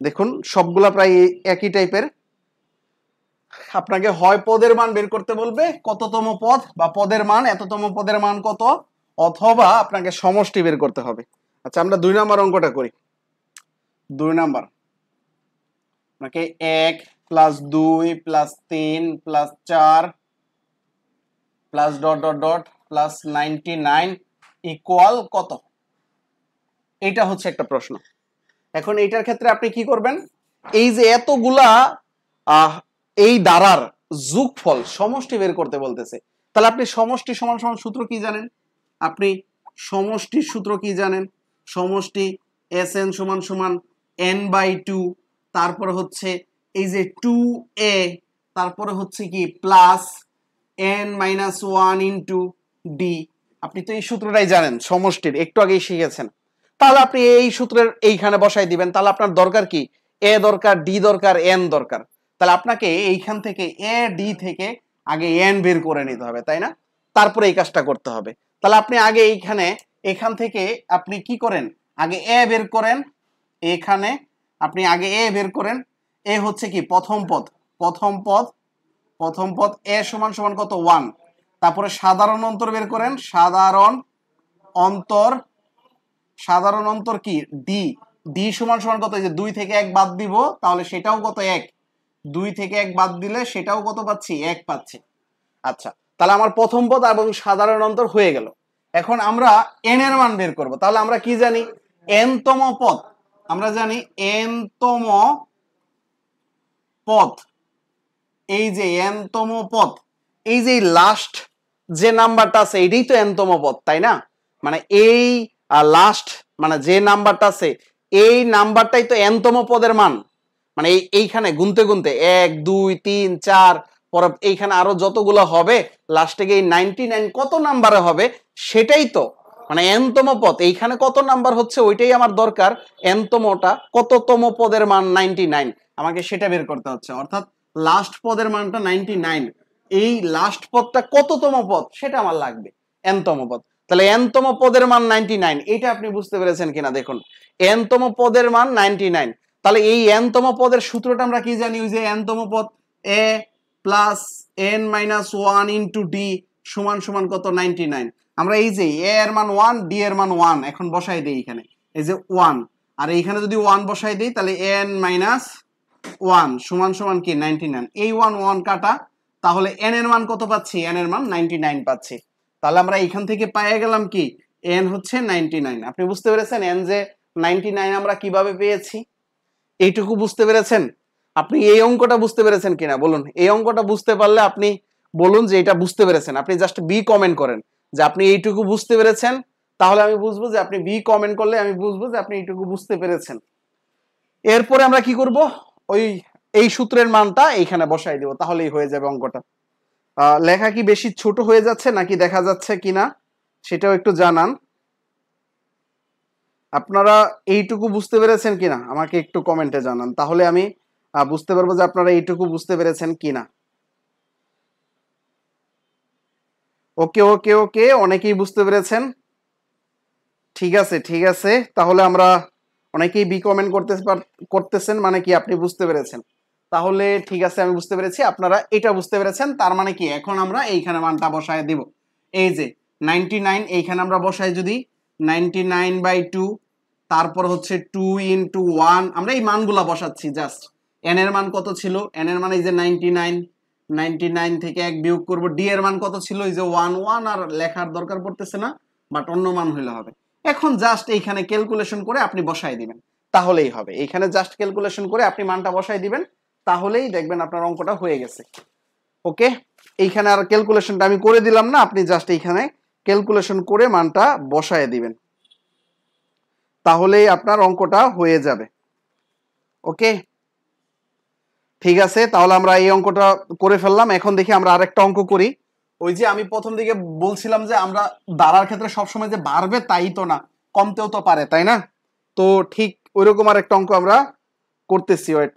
দেখুন সবগুলা প্রায় একই টাইপের। আপনাকে হয় পদের মান বের করতে বলবে কততম পদ, বা পদের মান এততম পদের মান কত, অথবা আপনাকে সমষ্টি বের করতে হবে। আচ্ছা, আমরা 2 নাম্বার অঙ্কটা করি। 2 নাম্বার আপনাকে 1 plus 2 plus 3 plus 4 plus dot dot dot plus 99 equal কত? এটা হচ্ছে একটা প্রশ্ন। এখন এইটার ক্ষেত্রে আপনি কি করবেন, এই যে এতগুলা এই দ্বারার যোগফল সমষ্টি বের করতে বলতেছে, তাহলে আপনি সমষ্টি সমান সমান সূত্র কি জানেন? আপনি সমষ্টির সূত্র কি জানেন? সমষ্টি Sn সমান সমান n/2, তারপরে হচ্ছে এই যে 2a, তারপরে হচ্ছে কি প্লাস n-1 ইন্টু d। আপনি তো এই সূত্রটাই জানেন সমষ্টির, একটু আগেই শিখেছেন। তাহলে আপনি এই সূত্রের এইখানে বসাই দিবেন। তাহলে আপনার দরকার কি? a দরকার, d দরকার, n দরকার। তাহলে আপনাকে এইখান থেকে a d থেকে আগে n বের করে নিতে হবে, তাই না? তারপরে এই কাজটা করতে হবে। তাহলে আপনি আগে এখান থেকে আপনি কি করেন, আগে a বের করেন। এখানে আপনি আগে a বের করেন। a হচ্ছে কি প্রথম পদ, প্রথম পদ a সমান সমান কত? 1। তারপরে সাধারণ অন্তর বের করেন। সাধারণ অন্তর কি? d সমান সমান কত? এই যে 2 থেকে 1 বাদ দিব, তাহলে সেটাও কত? 1। 2 থেকে 1 বাদ দিলে সেটাও কত পাচ্ছি? 1 পাচ্ছি। আচ্ছা, তাহলে আমার প্রথম পদ এবং সাধারণ অন্তর হয়ে গেল। এখন আমরা n এর মান বের করব। তাহলে আমরা কি জানি? n তম পদ, আমরা জানি n তম পদ, এই যে n তম পদ, এই যে লাস্ট যে নাম্বারটা আছে এটাই তো n তম পদ, তাই না? মানে এই লাস্ট মানে যে নাম্বারটা আছে এই নাম্বারটাই তো n তম পদের মান। মানে এইখানে গুনতে গুনতে 1 2 3 4 পরে এইখানে আরো যতগুলো হবে লাস্টে গিয়ে 99 কত নাম্বারে হবে সেটাই তো মানে n তম পদ। এইখানে কত নাম্বার হচ্ছে ওইটাই আমার দরকার। n তমটা কততম পদের মান 99, আমাকে সেটা বের করতে হচ্ছে। অর্থাৎ লাস্ট পদের মানটা 99, এই লাস্ট পদটা কততম পদ সেটা আমার লাগবে, n তম পদ। তাহলে n তম পদের মান 99, এটা আপনি বুঝতে পেরেছেন কিনা দেখুন। n তম পদের মান 99। তাহলে এই n তম পদের সূত্রটা আমরা কি জানি? ওই যে n তম পদ a plus n-1 into d সমান সমান কত? 99। আমরা এই যে a এর মান 1, d এর মান 1 এখন বসাই দেই এখানে, এই যে 1, আর এইখানে যদি 1 বসাই দেই তাহলে n-1 সমান সমান কি? 99। এই 1 1 কাটা, তাহলে n এর মান কত পাচ্ছি? n এর মান 99 পাচ্ছি। তাহলে আমরা এইখান থেকে পেয়ে গেলাম কি? n হচ্ছে 99। আপনি বুঝতে পেরেছেন n যে 99 আমরা কিভাবে পেয়েছি? এইটুকু বুঝতে পেরেছেন? আপনি এই অঙ্কটা বুঝতে পেরেছেন কিনা বলুন। এই অঙ্কটা বুঝতে পারলে আপনি বলুন যে এটা বুঝতে পেরেছেন। আপনি জাস্ট বি কমেন্ট করেন যে আপনি এইটুকু বুঝতে পেরেছেন, তাহলে আমি বুঝবো যে আপনি বি কমেন্ট করলে আমি বুঝবো যে আপনি এইটুকু বুঝতে পেরেছেন। এরপরে আমরা কি করব? ওই এই সূত্রের মানটা এইখানে বসাই দেব, তাহলেই হয়ে যাবে অঙ্কটা। লেখা কি বেশি ছোট হয়ে যাচ্ছে নাকি দেখা যাচ্ছে কিনা সেটাও একটু জানান। আপনারা এইটুকু বুঝতে পেরেছেন কিনা আমাকে একটু কমেন্টে জানান, তাহলে আমি বুঝতে পারবো যে আপনারা এইটুকু বুঝতে পেরেছেন কিনা। ওকে ওকে ওকে, অনেকেই বুঝতে পেরেছেন। ঠিক আছে ঠিক আছে, তাহলে আমরা অনেকেই বি কমেন্ট করতেছেন, মানে কি আপনি বুঝতে পেরেছেন। তাহলে ঠিক আছে, আমি বুঝতে পেরেছি আপনারা এটা বুঝতে পেরেছেন। তার মানে কি এখন আমরা এইখানে মানটা বসায় দিব। এই যে 99 এইখানে আমরা বসাই যদি 99/2, তারপর হচ্ছে 2 ইন্টু 1, আমরা এই মানগুলা বসাচ্ছি জাস্ট। n এর মান কত ছিল? n এর মান এই যে 99, 99 থেকে 1 বিয়োগ করব। d এর মান কত ছিল? এই যে 1 1, আর লেখার দরকার পড়তেছে না, বাট অন্য মান হইলে হবে। এখন জাস্ট এইখানে ক্যালকুলেশন করে আপনি বসাই দিবেন, তাহলেই হবে। এইখানে জাস্ট ক্যালকুলেশন করে আপনি মানটা বসাই দিবেন, তাহলেই দেখবেন আপনার অঙ্কটা হয়ে গেছে। ওকে, এইখানে আর ক্যালকুলেশনটা আমি করে দিলাম না, আপনি জাস্ট এইখানে ক্যালকুলেশন করে মানটা বসায় দিবেন, তাহলেই আপনার অঙ্কটা হয়ে যাবে। ওকে, ঠিক আছে, তাহলে আমরা এই অঙ্কটা করে ফেললাম। এখন দেখি আমরা আরেকটা অঙ্ক করি। ওই যে আমি প্রথম দিকে বলছিলাম যে আমরা দ্বারার ক্ষেত্রে সবসময় যে বাড়বে তাই তো না, কমতেও তো পারে, তাই না? তো ঠিক ওইরকম আর একটা অঙ্ক আমরা করতেছি। ওয়েট,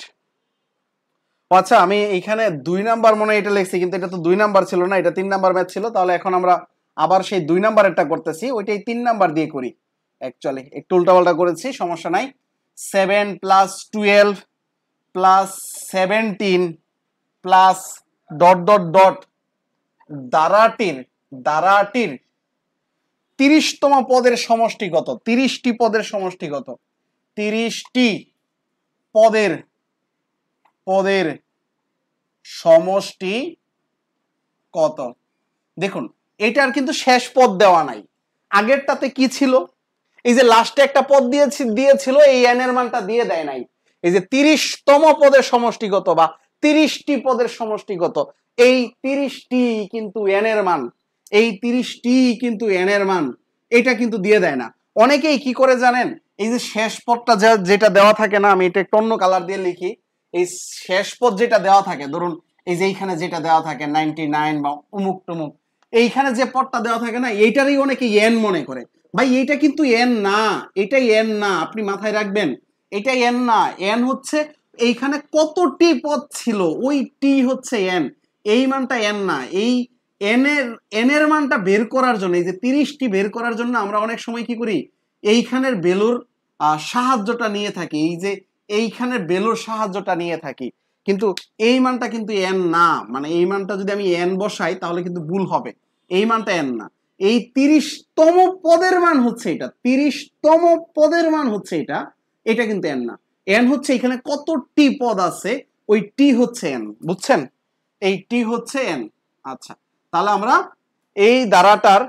আচ্ছা আমি এখানে 2 নাম্বার মনে হয় এটা লিখছি, কিন্তু এটা তো 2 নাম্বার ছিল না, এটা 3 নাম্বার ম্যাথ ছিল। তাহলে এখন আমরা আবার সেই 2 নাম্বারেরটা করতেছি, ওইটাই 3 নাম্বার দিয়ে করি। অ্যাকচুয়ালি একটু উল্টাপাল্টা করেছি, সমস্যা নাই। 7 plus 12 plus 17 plus dot dot dot দ্বারাটির 30তম পদের সমষ্টি কত? 30টি পদের সমষ্টি কত? 30টি পদের পদের সমষ্টি কত? দেখুন এটার কিন্তু শেষ পদ দেওয়া নাই, আগেরটাতে কি ছিল, এই যে লাস্টে একটা পদ দিয়েছিল এই n এর মানটা দিয়ে দেয় নাই। এই যে 30তম পদের সমষ্টি কত বা 30টি পদের সমষ্টি কত, এই 30টি কিন্তু n এর মান, এই 30টি কিন্তু n এর মান, এটা কিন্তু দিয়ে দেয় না। অনেকেই কি করে জানেন, এই যে শেষ পদটা যেটা দেওয়া থাকে না, আমি এটা একটু অন্য কালার দিয়ে লিখি, এই শেষ পদ যেটা দেওয়া থাকে, ধরুন এই যে এইখানে যেটা দেওয়া থাকে 99 বা অমুক টমুক, এইখানে যে পদটা দেওয়া থাকে না, এইটারই অনেকে n মনে করে। ভাই এইটা কিন্তু n না, এটাই n না, আপনি মাথায় রাখবেন, এটাই n না, n হচ্ছে এইখানে কতটি পদ ছিল ওই টি হচ্ছে n, এই মানটা n না। এই n এর মানটা বের করার জন্য, এই যে 30টি বের করার জন্য আমরা অনেক সময় কি করি, এইখানের ভ্যালুর সাহায্যটা নিয়ে থাকি, এই যে এইখানের ভ্যালুর সাহায্যটা নিয়ে থাকি, কিন্তু এই মানটা কিন্তু n না, মানে এই মানটা যদি আমি n বসাই তাহলে কিন্তু ভুল হবে, এই মানটা n না। এই 30তম পদের মান হচ্ছে এটা, 30তম পদের মান হচ্ছে এটা, এটা কিন্তু n না। n হচ্ছে এখানে কতটি পদ আছে ওই টি হচ্ছে n, বুঝছেন, এই টি হচ্ছে n। আচ্ছা তাহলে আমরা এই ধারাটার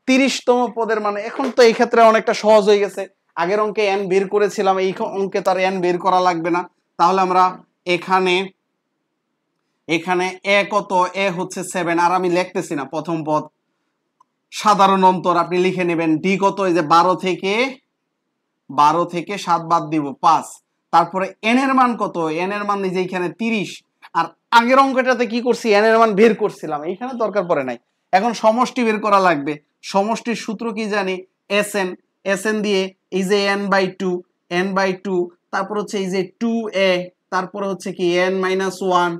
30তম পদের মানে, এখন তো এই ক্ষেত্রে অনেকটা সহজ হয়ে গেছে, আগের অঙ্কে n বের করেছিলাম, এই অঙ্কে তার n বের করা লাগবে না। তাহলে আমরা এখানে এ কত, এ হচ্ছে 7, আর আমি লিখতেছি না, প্রথম পদ সাধারণ অন্তর আপনি লিখে নেবেন। ডি কত, এই যে 12 থেকে 7 বাদ দিব 5, তারপরে এন এর মান কত, এন এর মান এই যে এখানে 30, আর আগের অঙ্কটাতে কি করছি, এন এর মান বের করছিলাম, এইখানে দরকার পড়ে নাই। এখন সমষ্টি বের করা লাগবে, সমষ্টির সূত্র কি জানি, এসএন, এসএন দিয়ে এই যে n/2 তারপর হচ্ছে এই যে 2a, তারপরে হচ্ছে কি n-1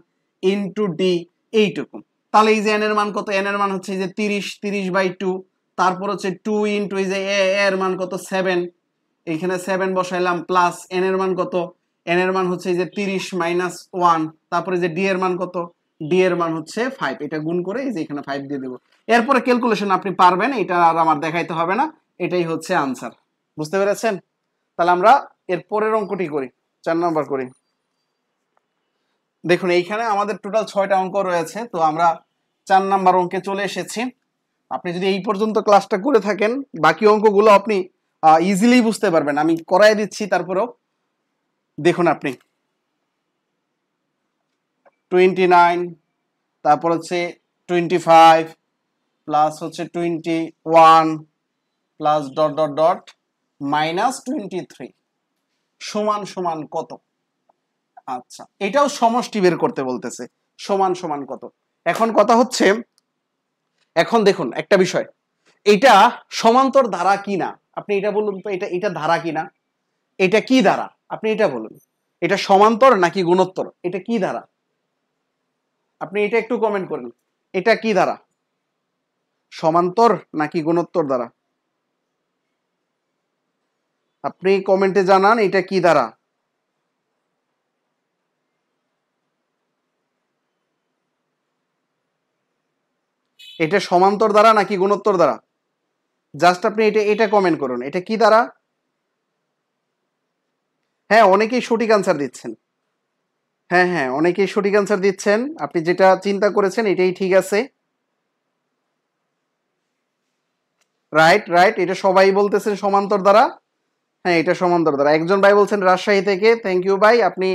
ইনটু ডি, এইটুকু। তাহলে এই যে n এর মান কত, n এর মান হচ্ছে এই যে 30/2, তারপর হচ্ছে 2 ইনটু এই যে a এর মান কত 7, এইখানে 7 বসাইলাম, প্লাস n এর মান কত, n এর মান হচ্ছে এই যে 30-1, তারপরে যে d এর মান কত, d এর মান হচ্ছে 5, এটা গুণ করে এই যে এখানে 5 দিয়ে দেব। এরপরে ক্যালকুলেশন আপনি পারবেন, এটা আর আমার দেখাইতে হবে না, এটাই হচ্ছে আনসার। বুঝতে পেরেছেন? তাহলে আমরা এর পরের অঙ্কটি করি, 4 নাম্বার করি। দেখুন এইখানে আমাদের টোটাল 6টা অঙ্ক রয়েছে, তো আমরা 4 নাম্বার অঙ্কে চলে এসেছি। আপনি যদি এই পর্যন্ত ক্লাসটা করে থাকেন, বাকি অঙ্কগুলো আপনি ইজিলি বুঝতে পারবেন, আমি করাই দিচ্ছি। তারপরেও দেখুন আপনি 29, তারপর হচ্ছে 25 প্লাস হচ্ছে 21 প্লাস ডট ডট ডট -23 সমান সমান কত? আচ্ছা এটাও সমষ্টি বের করতে বলতেছে, সমান সমান কত। এখন কথা হচ্ছে, এখন দেখুন একটা বিষয়, এটা সমান্তর ধারা কিনা, আপনি এটা বলুন তো, এটা ধারা কিনা, এটা কি ধারা, আপনি এটা বলুন, এটা সমান্তর নাকি গুণোত্তর, এটা কি ধারা, আপনি এটা একটু কমেন্ট করেন, এটা কি ধারা, সমান্তর নাকি গুণোত্তর ধারা, আপনি কমেন্টে জানান এটা কি ধারা। এটা সমান্তর ধারা নাকি গুণোত্তর ধারা, জাস্ট আপনি এটা কমেন্ট করুন, এটা কি ধারা। হ্যাঁ অনেকেই সঠিক আনসার দিচ্ছেন, হ্যাঁ অনেকেই সঠিক আনসার দিচ্ছেন, আপনি যেটা চিন্তা করেছেন এটাই ঠিক আছে। রাইট, এটা সবাই বলতেছেন সমান্তর ধারা, হ্যাঁ এটা সমান্তর ধারা। একজন ভাই বলছেন রাজশাহী থেকে, থ্যাংক ইউ ভাই, আপনি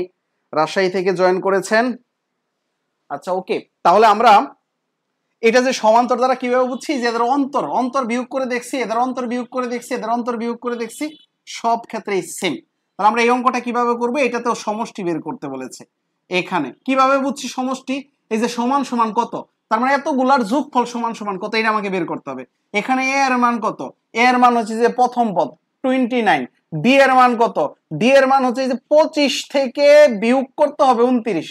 রাজশাহী থেকে জয়েন করেছেন। আচ্ছা ওকে, তাহলে আমরা এটা যে সমান্তর দ্বারা কিভাবে বুঝছি, যে এদের অন্তর বিয়োগ করে দেখছি, এদের অন্তর বিয়োগ করে দেখছি, এদের অন্তর বিয়োগ করে দেখছি, সব ক্ষেত্রেই সেম। তাহলে আমরা এই অঙ্কটা কিভাবে করবো, এটাতেও সমষ্টি বের করতে বলেছে। এখানে কিভাবে বুঝছি সমষ্টি, এই যে সমান সমান কত, তার মানে এতগুলার যোগফল সমান সমান কত, এটা আমাকে বের করতে হবে। এখানে এ এর মান কত, এ এর মান হচ্ছে যে প্রথম পদ 29, ডি এর মান কত, ডি এর মান হচ্ছে যে 25 থেকে বিয়োগ করতে হবে 29,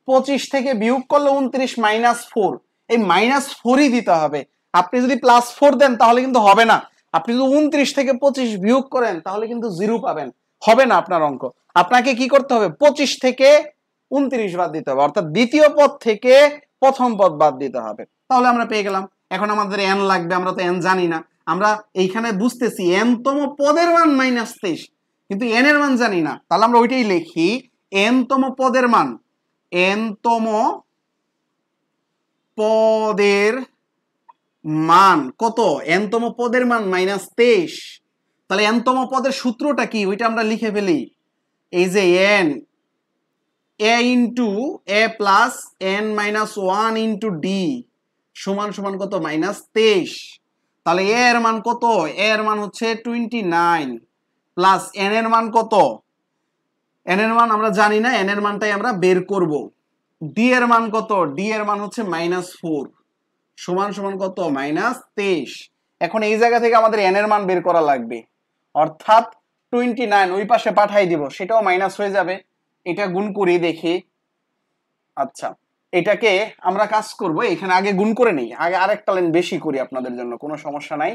25 থেকে বিয়োগ করলে 29 -4, এই -4ই দিতে হবে। আপনি যদি +4 দেন তাহলে কিন্তু হবে না, আপনি যদি 29 থেকে 25 বিয়োগ করেন তাহলে কিন্তু 0 পাবেন, হবে না আপনার অঙ্ক। আপনাকে কি করতে হবে, 25 থেকে 29 বাদ দিতে হবে, অর্থাৎ দ্বিতীয় পদ থেকে প্রথম পদ বাদ দিতে হবে। তাহলে আমরা পেয়ে গেলাম। এখন আমাদের n লাগবে, আমরা তো n জানি না, আমরা এইখানে বুঝতেছি n তম পদের মান -23, কিন্তু n এর মান জানি না, তাহলে আমরা ওইটাই লিখি, n তম পদের মান এনতম পদের মান কত? এনতম পদের মান -23। তাহলে এনতম পদের সূত্রটা কি ওইটা আমরা লিখে ফেলি। এই যে N A into A plus N minus one into D সমান সমান কত? -23। তাহলে এ এর মান কত? এ এর মান হচ্ছে 29 প্লাস এন এর মান কত? এন এর মান আমরা জানি না, এন এর মানটাই আমরা বের করব। ডি এর মান কত? ডি এর মান হচ্ছে -4 সমান সমান কত? -23। এখন এই জায়গা থেকে আমাদের এন এর মান বের করা লাগবে, অর্থাৎ 29 ওই পাশে পাঠাই দিব, সেটাও মাইনাস হয়ে যাবে। এটা গুণ করি দেখি। আচ্ছা, এটাকে আমরা কাজ করব, এখানে আগে গুণ করে নেই, আগে আরেকটা লাইন বেশি করি আপনাদের জন্য, কোনো সমস্যা নাই।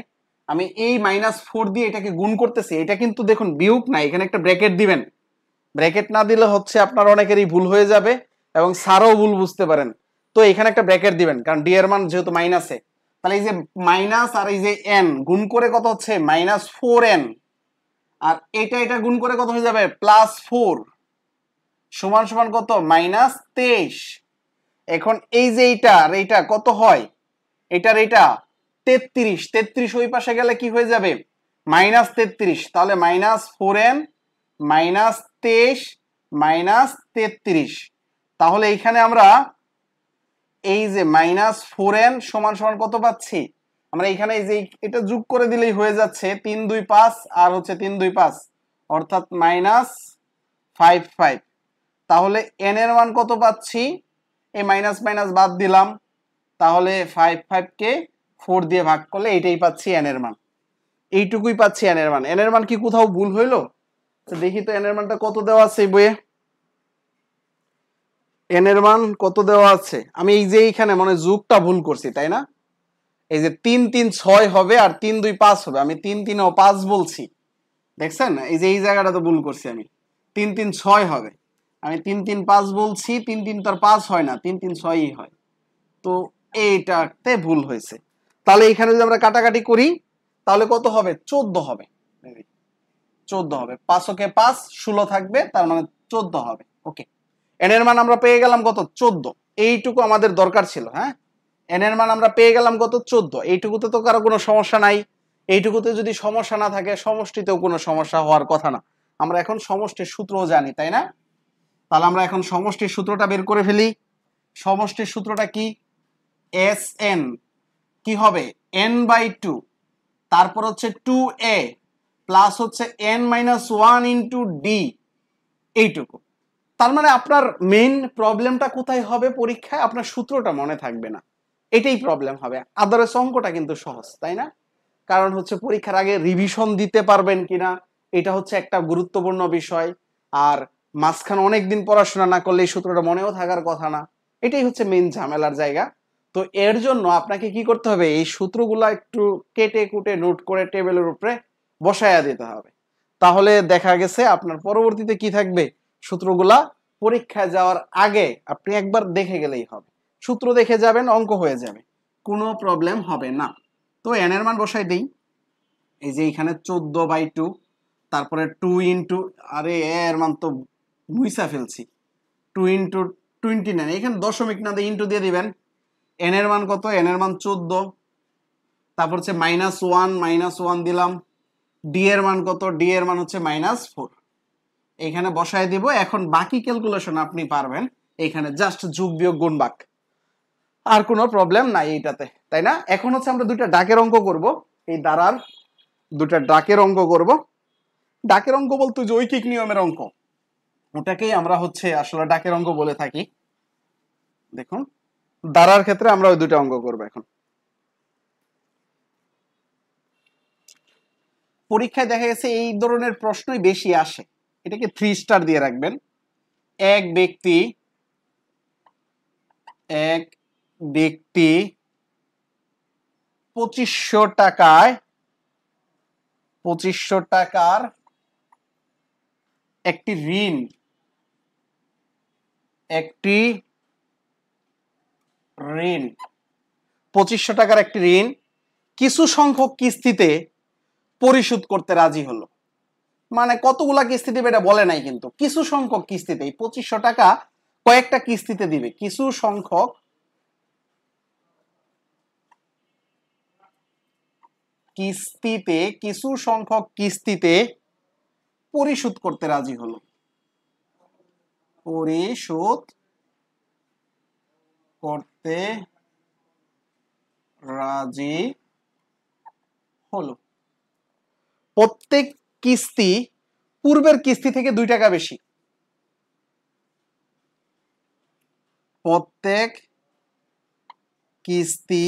আমি এই -4 দিয়ে এটাকে গুণ করতেছি। এটা কিন্তু দেখুন বিয়োগ না, এখানে একটা ব্র্যাকেট দিবেন। ব্র্যাকেট না দিলে হচ্ছে আপনার অনেকেরই ভুল হয়ে যাবে এবং স্যারও ভুল বুঝতে পারেন। তো এখানে একটা ব্র্যাকেট দিবেন, কারণ ডি এর মান যেহেতু মাইনাসে। তাহলে এই যে মাইনাস আর এই যে এন গুণ করে কত হচ্ছে? -4n। আর এটা গুণ করে কত হয়ে যাবে? +4 সমান সমান কত? -23। এখন এই যে এইটা আর এইটা কত হয়? এটার এটা 33, 33 ওই পাশে গেলে কি হয়ে যাবে? -33। তাহলে -4n -23 -33। তাহলে এইখানে আমরা এই যে -4n সমান সমান কত পাচ্ছি? আমরা এইখানে এই যে এটা যোগ করে দিলেই হয়ে যাচ্ছে 3 2 5 আর হচ্ছে 3 2 5 অর্থাৎ -55। তাহলে n এর মান কত পাচ্ছি? এই মাইনাস মাইনাস বাদ দিলাম, তাহলে 55 কে 4 দিয়ে ভাগ করলে এইটাই পাচ্ছি n এর মান। এইটুকুই পাচ্ছি n এর মান। n এর মান কি কোথাও ভুল হইলো? তো দেখি তো n এর মানটা কত দেওয়া আছে এই বইয়ে। n এর মান কত দেওয়া আছে? আমি এই যে এইখানে মনে যোগটা ভুল করছি, তাই না? এই যে 3 3 6 হবে আর 3 2 5 হবে, আমি 3 3 ও 5 বলছি, দেখছেন? এই যে এই জায়গাটা তো ভুল করছি আমি। 3 3 6 হবে, আমি 3 3 5 বলছি। 3 3 তো আর 5 হয় না, 3 3 6ই হয়। তো এইটাতে ভুল হয়েছে। তাহলে এখানে যদি আমরা কাটাকাটি করি তাহলে কত হবে? 14 হবে। 14 হবে, 5 ওকে 5 16 থাকবে, তার মানে 14 হবে। ওকে, এন এর মান আমরা পেয়ে গেলাম কত? 14। এইটুকু আমাদের দরকার ছিল। হ্যাঁ, এন এর মান আমরা পেয়ে গেলাম কত? 14। এইটুকুতে তো কারো কোনো সমস্যা নাই। এইটুকুতে যদি সমস্যা না থাকে, সমষ্টিতেও কোনো সমস্যা হওয়ার কথা না। আমরা এখন সমষ্টির সূত্রও জানি, তাই না? তাহলে আমরা এখন সমষ্টির সূত্রটা বের করে ফেলি। সমষ্টির সূত্রটা কি? এস এন কি হবে? n/2 তারপর হচ্ছে 2a প্লাস হচ্ছে n-1 ইন্টু ডি, এইটুকু। তার মানে আপনার মেইন প্রবলেমটা কোথায় হবে পরীক্ষায়? আপনার সূত্রটা মনে থাকবে না, এটাই প্রবলেম হবে। আদারওয়াইজ অঙ্কটা কিন্তু সহজ, তাই না? কারণ হচ্ছে পরীক্ষার আগে রিভিশন দিতে পারবেন কিনা এটা হচ্ছে একটা গুরুত্বপূর্ণ বিষয়। আর মাঝখানে অনেকদিন পড়াশোনা না করলে এই সূত্রটা মনেও থাকার কথা না। এটাই হচ্ছে মেইন ঝামেলার জায়গা। তো এর জন্য আপনাকে কি করতে হবে? এই সূত্রগুলা একটু কেটে কুটে নোট করে টেবিলের উপরে বসায়া দিতে হবে। তাহলে দেখা গেছে আপনার পরবর্তীতে কি থাকবে? সূত্রগুলা পরীক্ষায় যাওয়ার আগে আপনি একবার দেখে গেলেই হবে। সূত্র দেখে যাবেন, অঙ্ক হয়ে যাবে, কোনো প্রবলেম হবে না। তো এন এর মান বসাই দেই। এই যে এখানে 14/2, তারপরে 2 ইন্টু, আরে এর মান তো মুইসা ফেলছি, 2 ইন্টু 29, এখানে দশমিক না দিয়ে ইন্টু দিয়ে দিবেন। এন এর মান কত? এন এর মান 14। তারপর হচ্ছে -1 দিলাম। ডি এর মান কত? ডি এর মান হচ্ছে -4। এখানে বসায় দিব। এখন বাকি ক্যালকুলেশন আপনি পারবেন, এখানে জাস্ট যোগ বিয়োগ গুণ ভাগ, আর কোনো প্রবলেম নাই এইটাতে, তাই না? এখন হচ্ছে আমরা দুইটা ডাকের অঙ্ক করব। এই দ্বারার দুইটা ডাকের অঙ্ক করব। ডাকের অঙ্ক বলতে যে ঐকিক নিয়মের অঙ্ক, ওটাকেই আমরা হচ্ছে আসলে ডাকের অঙ্ক বলে থাকি। দেখুন, দ্বারার ক্ষেত্রে আমরা ওই দুটো অঙ্ক করব। এখন পরীক্ষায় দেখা গেছে এই ধরনের প্রশ্নই বেশি আসে, এটাকে 3 স্টার দিয়ে রাখবেন। এক ব্যক্তি 2500 টাকায় 2500 টাকার একটি ঋণ একটি ঋণ 2500 টাকার একটি ঋণ কিছু সংখ্যক কিস্তিতে পরিশোধ করতে রাজি হলো। মানে কতগুলা কিস্তি দেবে এটা বলে নাই, কিন্তু কিছু সংখ্যক কিস্তিতে 2500 টাকা কয়েকটা কিস্তিতে দিবে, কিছু সংখ্যক কিস্তিতে পরিশোধ করতে রাজি হলো, পরিশোধ করতে রাজি হলো। প্রত্যেক কিস্তি পূর্বের কিস্তি থেকে 2 টাকা বেশি, প্রত্যেক কিস্তি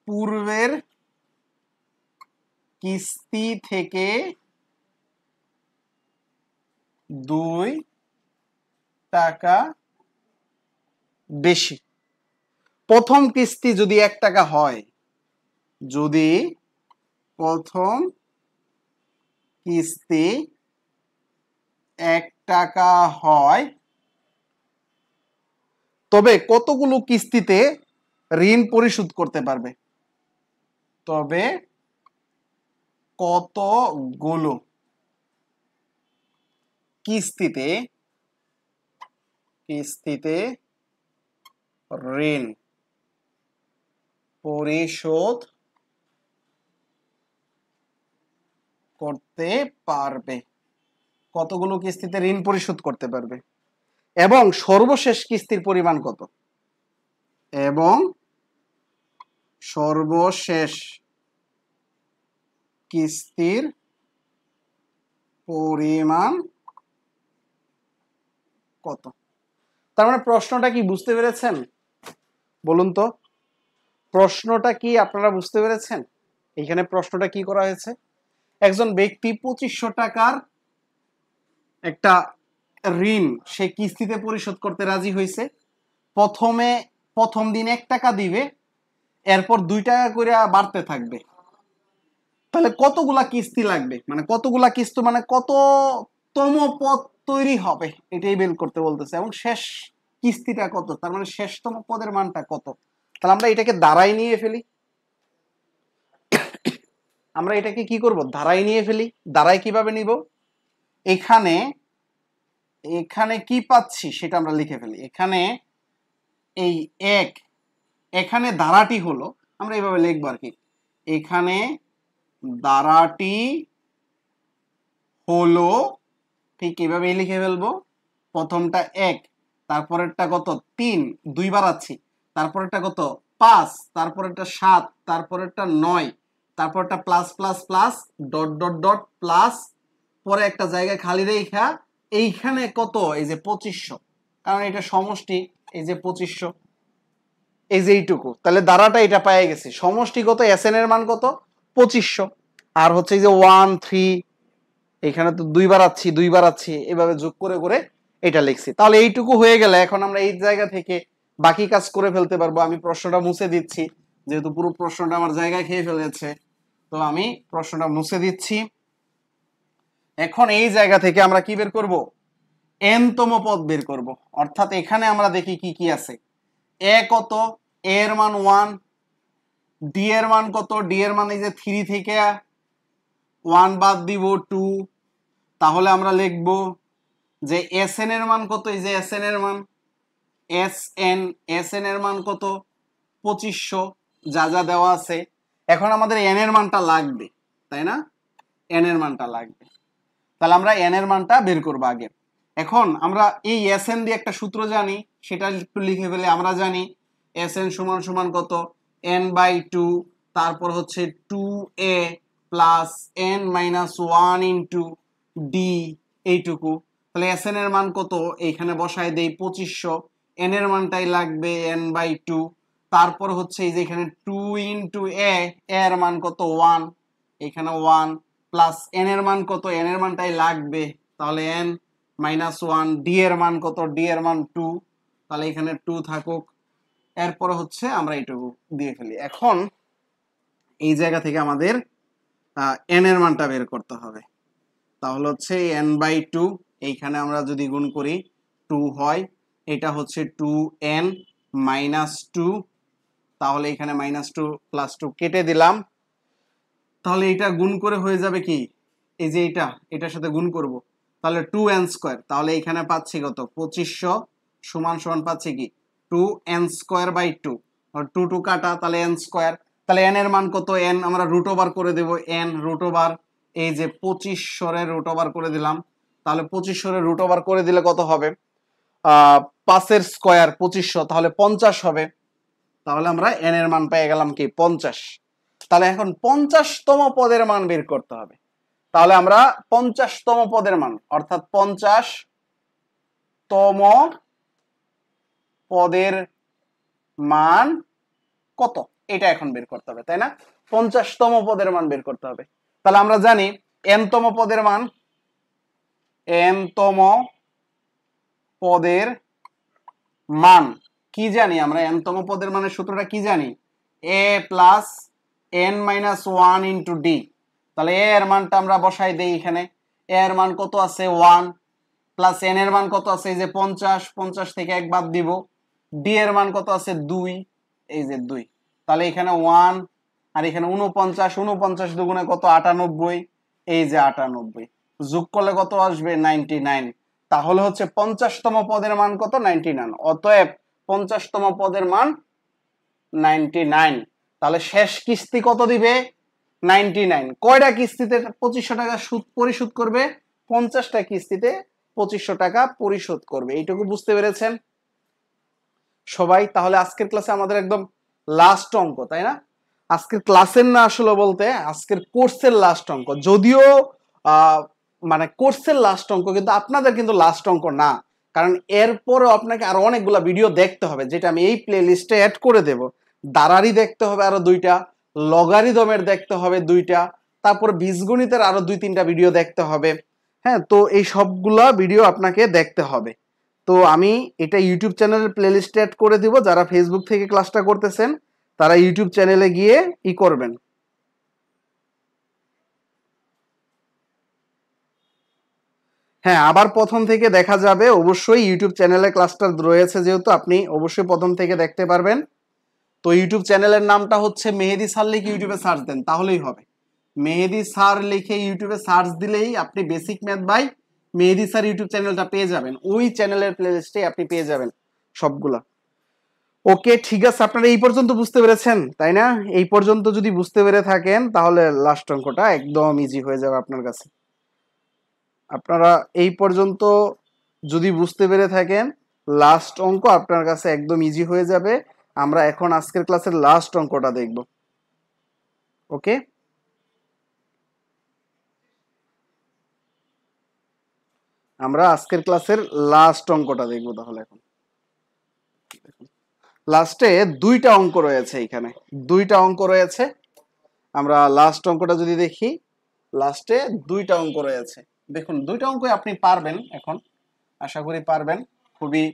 পূর্বের কিস্তি থেকে 2 টাকা বেশি। প্রথম কিস্তি যদি 1 টাকা হয়, যদি প্রথম কিস্তি 1 টাকা হয়, তবে কতগুলো কিস্তিতে ঋণ পরিশোধ করতে পারবে? তবে কতগুলো কিস্তিতে ঋণ পরিশোধ করতে পারবে, কতগুলো কিস্তিতে ঋণ পরিশোধ করতে পারবে, এবং সর্বশেষ কিস্তির পরিমাণ কত, এবং সর্বশেষ কিস্তির পরিমাণ কত। তার মানে প্রশ্নটা কি বুঝতে পেরেছেন? বলুন তো, প্রশ্নটা কি আপনারা বুঝতে পেরেছেন? এখানে প্রশ্নটা কি করা হয়েছে, একজন ব্যক্তি 2500 টাকার একটা ঋণ সে কিস্তিতে পরিশোধ করতে রাজি হয়েছে। প্রথম দিন 1 টাকা দিবে, এরপর 2 টাকা করে বাড়তে থাকবে। তাহলে কতগুলা কিস্তি লাগবে, মানে কতগুলা কিস্তি মানে কততম পদ তৈরি হবে, এটাই বের করতে বলতেছে। এবং শেষ কিস্তিটা কত, তার মানে শেষতম পদের মানটা কত। তাহলে আমরা এটাকে ধারায় নিয়ে ফেলি, আমরা এটাকে কি করব, ধারায় নিয়ে ফেলি। ধারায় কিভাবে নিব, এখানে কি পাচ্ছি সেটা আমরা লিখে ফেলি। এখানে এই 1, এখানে ধারাটি হলো, আমরা এইভাবে লিখবো আর কি, এখানে ধারাটি হলো, ঠিক এইভাবে লিখে ফেলবো। প্রথমটা 1, তারপরেরটা কত 3, 2 বাড়াচ্ছি, তারপরেরটা কত 5, তারপরেরটা 7, তারপরেরটা 9, তারপরটা plus plus plus dot dot dot plus, পরে একটা জায়গায় খালি রেখা, এইখানে কত, এই যে 2500, কারণ এটা সমষ্টি, এই যে 2500, এই যে এইটুকু, তাহলে দ্বারাটা এটা পেয়ে গেছে। সমষ্টি কত, এসএন এর মান কত 2500, আর হচ্ছে এই যে 1 3, এখানে তো 2 বাড়াচ্ছি, এভাবে যোগ করে করে এটা লিখছি। তাহলে এইটুকু হয়ে গেলে এখন আমরা এই জায়গা থেকে বাকি কাজ করে ফেলতে পারবো। আমি প্রশ্নটা মুছে দিচ্ছি, যেহেতু পুরো প্রশ্নটা আমার জায়গায় খেয়ে ফেলেছে, তো আমি প্রশ্নটা মুছে দিচ্ছি। এখন এই জায়গা থেকে আমরা কি বের করব, n তম পদ বের করব। অর্থাৎ এখানে আমরা দেখি কি কি আছে। এ কত, এ এর মান 1, ডি এর মান কত, ডি এর মান এই যে 3 থেকে 1 বাদ দিব 2, তাহলে আমরা লিখব যে এসএন এর মান কত, এই যে এসএন এর মান, এসএন এর মান কত 2500, যা যা দেওয়া আছে। এখন আমাদের এন এর মানটা লাগবে, তাই না, এন এর মানটা লাগবে। তাহলে আমরা এন এর মানটা বের করব আগে। এখন আমরা এই এসএন দিয়ে একটা সূত্র জানি, সেটা একটু লিখে ফেলে। আমরা জানি এসএন সমান সমান কত, n/2, তারপর হচ্ছে 2a plus n-1 into D, এইটুকু। তাহলে এসএন এর মান কত, এইখানে বসায় দেই 2500, এন এর মানটাই লাগবে n/2, তারপর হচ্ছে এই যে এখানে 2 ইন্টু এ এর মান কত 1, এখানে 1 প্লাস এন এর মান কত, এন এর মানটাই লাগবে, তাহলে n-1, ডি এর মান কত, ডি এর মান 2, তাহলে এখানে 2 থাকুক। এরপর হচ্ছে আমরা এইটুকু দিয়ে ফেলি। এখন এই জায়গা থেকে আমাদের এন এর মানটা বের করতে হবে। তাহলে হচ্ছে n/2, এইখানে আমরা যদি গুণ করি 2 হয়, এটা হচ্ছে 2n-2, তাহলে এখানে -2 +2 কেটে দিলাম। তাহলে এটা গুণ করে হয়ে যাবে কি, এই যে এটার সাথে গুণ করব, তাহলে 2n², তাহলে এখানে পাচ্ছি কত 2500 সমান সমান পাচ্ছি কি 2n²/2, আর 2 2 কাটা, তাহলে n², তাহলে n এর মান কত, n আমরা রুট ওভার করে দেব, n রুট ওভার এই যে 2500 এর রুট ওভার করে দিলাম, তাহলে 2500 এর রুট ওভার করে দিলে কত হবে 5 এর স্কয়ার 2500, তাহলে 50 হবে, তাহলে আমরা n এর মান পেয়ে গেলাম কি 50। তাহলে এখন 50তম পদের মান বের করতে হবে, তাহলে আমরা 50তম পদের মান অর্থাৎ 50তম পদের মান কত এটা এখন বের করতে হবে, তাই না? 50তম পদের মান বের করতে হবে, তাহলে আমরা জানি n তম পদের মান, n তম পদের মান কি জানি আমরা, n তম পদের মানের সূত্রটা কি জানি, a plus n minus 1 into d। তাহলে a এর মানটা আমরা বসাই দেই এখানে, a এর মান কত আছে 1, প্লাস n এর মান কত আছে এই যে 50, 50 থেকে 1 বাদ দিব, d এর মান কত আছে 2, এই যে 2, তাহলে এখানে 1 আর এখানে 49, 49 দুগুণে কত 98, এই যে 98, যোগ করলে কত আসবে 99, তাহলে হচ্ছে 50তম পদের মান কত 99, অতএব 50তম পদের মান 99। তাহলে শেষ কিস্তি কত দিবে 99, কয়টা কিস্তিতে 2500 টাকা সুদ পরিশোধ করবে, 50টা কিস্তিতে 2500 টাকা পরিশোধ করবে, এইটুকু বুঝতে পেরেছেন সবাই? তাহলে আজকের ক্লাসে আমাদের একদম লাস্ট অঙ্ক, তাই না? আজকের ক্লাসের না আসলে বলতে আজকের কোর্সের লাস্ট অঙ্ক, যদিও মানে কোর্সের লাস্ট অঙ্ক, কিন্তু আপনাদের কিন্তু লাস্ট অঙ্ক না, কারণ এরপরও আপনাকে আরো অনেকগুলা ভিডিও দেখতে হবে, যেটা আমি এই প্লে লিস্টে অ্যাড করে দেব। দারারি দেখতে হবে আরো 2টা, লগারিদমের দেখতে হবে 2টা, তারপর বীজগণিতের আরো 2-3টা ভিডিও দেখতে হবে। হ্যাঁ, তো এই সবগুলা ভিডিও আপনাকে দেখতে হবে। তো আমি এটা ইউটিউব চ্যানেলের প্লেলিস্টে অ্যাড করে দিব, যারা ফেসবুক থেকে ক্লাসটা করতেছেন তারা ইউটিউব চ্যানেলে গিয়ে করবেন। হ্যাঁ, আবার প্রথম থেকে দেখা যাবে, অবশ্যই ইউটিউব চ্যানেলে ক্লাসটা রয়েছে, যেহেতু আপনি অবশ্যই প্রথম থেকে দেখতে পারবেন। তো ইউটিউব চ্যানেলের নামটা হচ্ছে মেহেদি স্যার, লিখে ইউটিউবে সার্চ দেন তাহলেই হবে। মেহেদি স্যার লিখে ইউটিউবে সার্চ দিলেই আপনি basic math by Mehedi sir YouTube চ্যানেলটা পেয়ে যাবেন, ওই চ্যানেলের প্লেলিস্টে আপনি পেয়ে যাবেন সবগুলা। ওকে, ঠিক আছে, আপনারা এই পর্যন্ত বুঝতে পেরেছেন তাই না? এই পর্যন্ত যদি বুঝতে পেরে থাকেন তাহলে লাস্ট অঙ্কটা একদম ইজি হয়ে যাবে আপনার কাছে। আপনারা এই পর্যন্ত যদি বুঝতে পেরে থাকেন, লাস্ট অঙ্ক আপনার কাছে একদম ইজি হয়ে যাবে। আমরা এখন আজকের ক্লাসের লাস্ট অঙ্কটা দেখব। ওকে, আমরা আজকের ক্লাসের লাস্ট অঙ্কটা দেখব তাহলে। এখন লাস্টে 2টা অঙ্ক রয়েছে, এখানে 2টা অঙ্ক রয়েছে। আমরা লাস্ট অঙ্কটা যদি দেখি, লাস্টে 2টা অঙ্ক রয়েছে। দেখুন 2টা অঙ্ক আপনি পারবেন, এখন আশা করি পারবেন, খুবই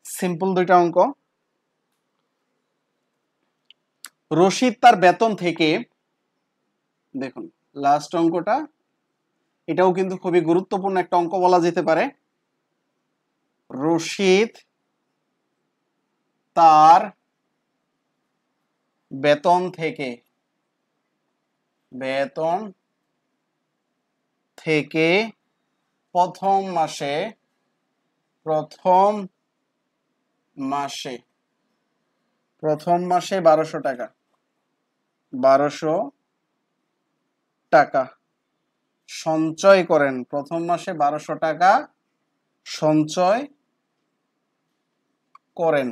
সিম্পল 2টা অঙ্ক। রশিদ তার বেতন থেকে, দেখুন লাস্ট অঙ্কটা, এটাও কিন্তু খুবই গুরুত্বপূর্ণ একটা অঙ্ক বলা যেতে পারে। রশিদ তার বেতন থেকে প্রথম মাসে 1200 টাকা সঞ্চয় করেন। প্রথম মাসে 1200 টাকা সঞ্চয় করেন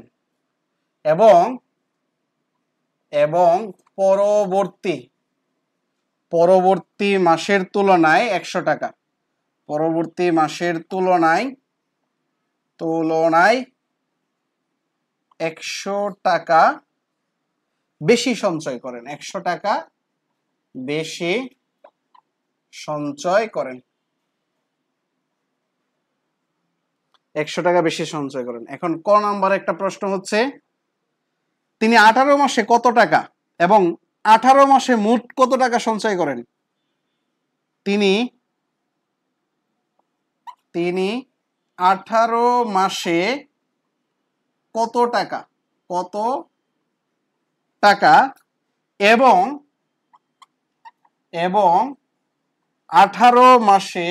এবং পরবর্তী মাসের তুলনায় 100 টাকা, পরবর্তী মাসের তুলনায় 100 টাকা বেশি সঞ্চয় করেন, 100 টাকা বেশি সঞ্চয় করেন, 100 টাকা বেশি সঞ্চয় করেন। এখন ক নাম্বার একটা প্রশ্ন হচ্ছে, তিনি 18 মাসে কত টাকা এবং 18 মাসে মোট কত টাকা সঞ্চয় করেন? তিনি 18 মাসে কত টাকা এবং 18 মাসে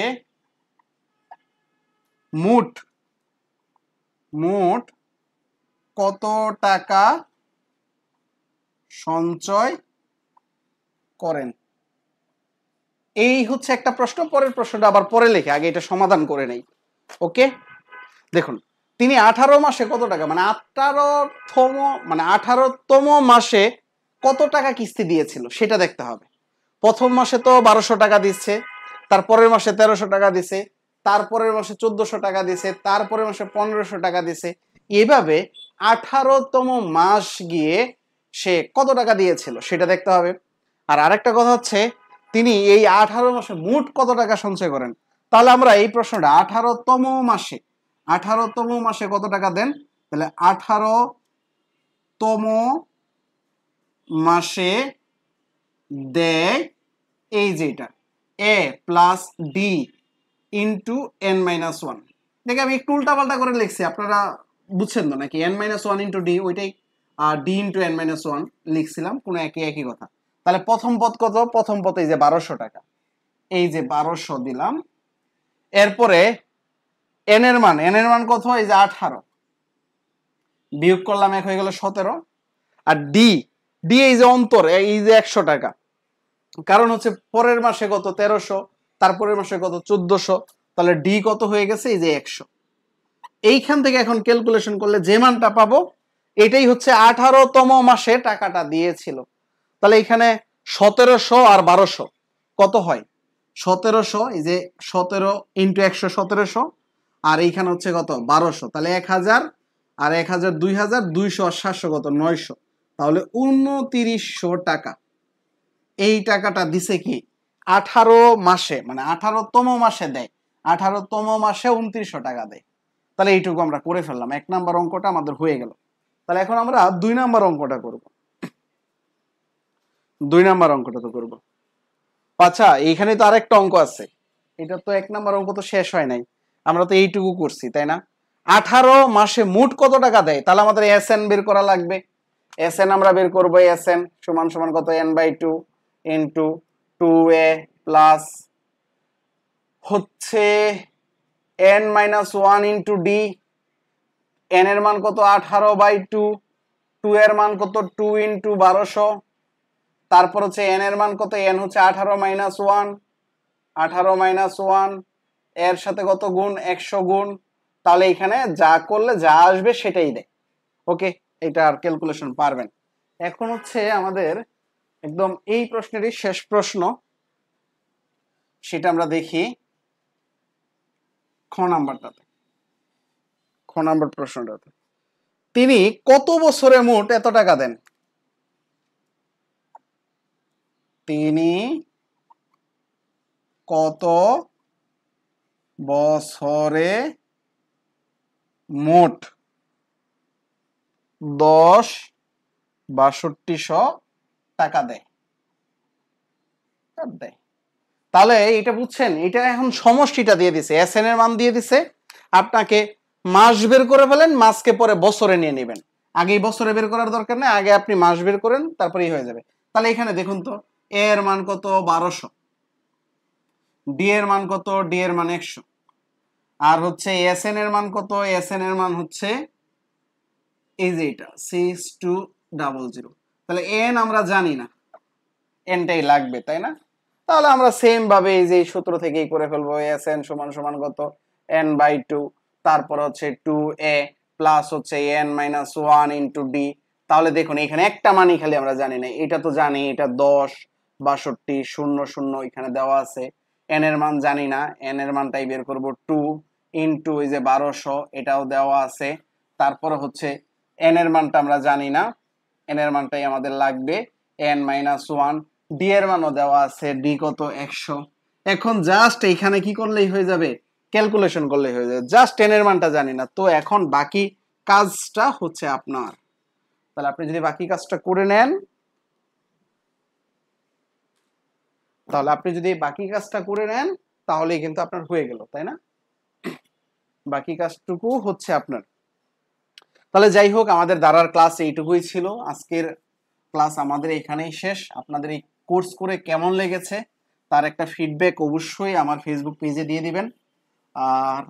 মোট মোট কত টাকা সঞ্চয় করেন? এই হচ্ছে একটা প্রশ্ন। পরের প্রশ্নটা আবার পরে লিখে আগে এটা সমাধান করে নেই। ওকে, দেখুন তিনি 18 মাসে কত টাকা, মানে 18তম মাসে কত টাকা কিস্তি দিয়েছিল সেটা দেখতে হবে। প্রথম মাসে তো 1200 টাকা দিচ্ছে, তারপরের মাসে 1300 টাকা দিছে, তারপরের মাসে 1400 টাকা দিছে, তারপরের মাসে 1500 টাকা দিছে। এভাবে 18তম মাস গিয়ে সে কত টাকা দিয়েছিল সেটা দেখতে হবে। আর আরেকটা কথা হচ্ছে তিনি এই 18 মাসে মোট কত টাকা সঞ্চয় করেন। তাহলে আমরা এই প্রশ্নটা 18তম মাসে কত টাকা দেন, তাহলে 18তম মাসে দেয় এই যেটা এ প্লাস ডি ইন্টু n-1। দেখে আমি একটু উল্টাপাল্টা করে লিখছি, আপনারা বুঝছেন তো নাকি? n-1 ইন্টু ডি, ওইটাই ডি ইন্টু n-1 লিখছিলাম, কোনো একই কথা। তাহলে প্রথম পদ কত? প্রথম পদ এই যে 1200 টাকা, এই যে 1200 দিলাম। এরপরে n এর মান কত? এই যে 18, বিয়োগ করলাম 1 হয়ে গেল 17। আর ডি এই যে অন্তর, এই যে 100 টাকা, কারণ হচ্ছে পরের মাসে কত? 1300, তারপরের মাসে কত? 1400। তাহলে ডি কত হয়ে গেছে? এই যে 100। এইখান থেকে এখন ক্যালকুলেশন করলে যে মানটা পাবো এটাই হচ্ছে 18তম মাসে টাকাটা দিয়েছিল। তাহলে এখানে 1700 আর 1200 কত হয়? 1700, এই যে 17 ইন্টু 100 1700, আর এইখানে হচ্ছে কত? 1200। তাহলে 1000 আর 1000 2000, 200 আর 700 কত? 900। তাহলে 2900 টাকা। এই টাকাটা দিছে কি 18 মাসে, মানে 18তম মাসে দেয়। 18তম মাসে 2900 টাকা দেয়। তাহলে এইটুকু আমরা করে ফেললাম, 1 নাম্বার অঙ্কটা আমাদের হয়ে গেল। তাহলে এখন আমরা 2 নাম্বার অঙ্কটা করব। 2 নাম্বার অঙ্কটা তো করব। আচ্ছা, এইখানে তো আরেকটা অঙ্ক আছে, এটা তো 1 নাম্বার অঙ্ক তো শেষ হয় নাই, আমরা তো এইটুকু করছি তাই না? 18 মাসে মোট কত টাকা দেয়, তাহলে আমাদের এসএন বের করা লাগবে। এসএন আমরা বের করব, এসএন সমান সমান কত? n/2 ইন্টু 2a প্লাস হচ্ছে n-1 ইন্টু ডি। n এর মান কত? 18/2, 2 এর মান কত? 2 ইন্টু 1200, তারপর হচ্ছে n এর মান কত? n হচ্ছে 18-1, 18-1 এর সাথে কত গুণ? 100 গুণ। তাহলে এখানে যা করলে যা আসবে সেটাই দেয়। ওকে, এটা আর ক্যালকুলেশন পারবেন। এখন হচ্ছে আমাদের একদম এই প্রশ্নেরই শেষ প্রশ্ন, সেটা আমরা দেখি খ নাম্বারটাতে। খ নাম্বার প্রশ্নটাতে তিনি কত বছরে মোট এত টাকা দেন? তিনি কত বছরে মোট 10,6200 টাকা দেয়? তাহলে এটা বুঝছেন, এটা এখন সমষ্টিটা দিয়ে দিছে, এসএন এর মান দিয়ে দিছে। আপনাকে মাস বের করে ফেলেন, মাসকে পরে বছরে নিয়ে নেবেন। আগেই বছরে বের করার দরকার নেই, আগে আপনি মাস বের করেন, তারপরেই হয়ে যাবে। তাহলে এখানে দেখুন তো, এ এর মান কত? 1200, ডি এর মান কত? ডি এর মান 100, আর হচ্ছে এসএন এর মান কত? এসএন এর মান হচ্ছে এই যে এটা 6200। তাহলে এন আমরা জানি না, এনটাই লাগবে তাই না? তাহলে আমরা সেম ভাবে এই যে সূত্র থেকেই করে ফেলবো, এসএন সমান সমান কত? n/2, তারপর হচ্ছে 2a প্লাস হচ্ছে n-1 ইন্টু ডি। তাহলে দেখুন এখানে একটা মানই খালি আমরা জানি না, এটা তো জানি, এটা 10, 62, 00 এখানে দেওয়া আছে। n এর মান জানি না, n এর মানটাই বের করব, 2 ইন্টু এই যে 1200, এটাও দেওয়া আছে। তারপর হচ্ছে n এর মানটা আমরা জানি না, n এর মানটাই আমাদের লাগবে, n-1। ডি এর মানও দেওয়া আছে, ডি কত? 100। এখন জাস্ট এইখানে কি করলেই হয়ে যাবে? ক্যালকুলেশন করলেই হয়ে যাবে, জাস্ট n এর মানটা জানি না। তো এখন বাকি কাজটা হচ্ছে আপনার। তাহলে আপনি যদি বাকি কাজটা করে নেন, তাহলেই কিন্তু আপনার হয়ে গেল তাই না? বাকি কাজটুকু হচ্ছে আপনার। তাহলে যাই হোক, আমাদের দাঁড়ার ক্লাস এইটুকুই ছিল। আজকের ক্লাস আমাদের এখানেই শেষ। আপনাদের এই কোর্স করে কেমন লেগেছে তার একটা ফিডব্যাক অবশ্যই আমার ফেসবুক পেজে দিয়ে দিবেন। আর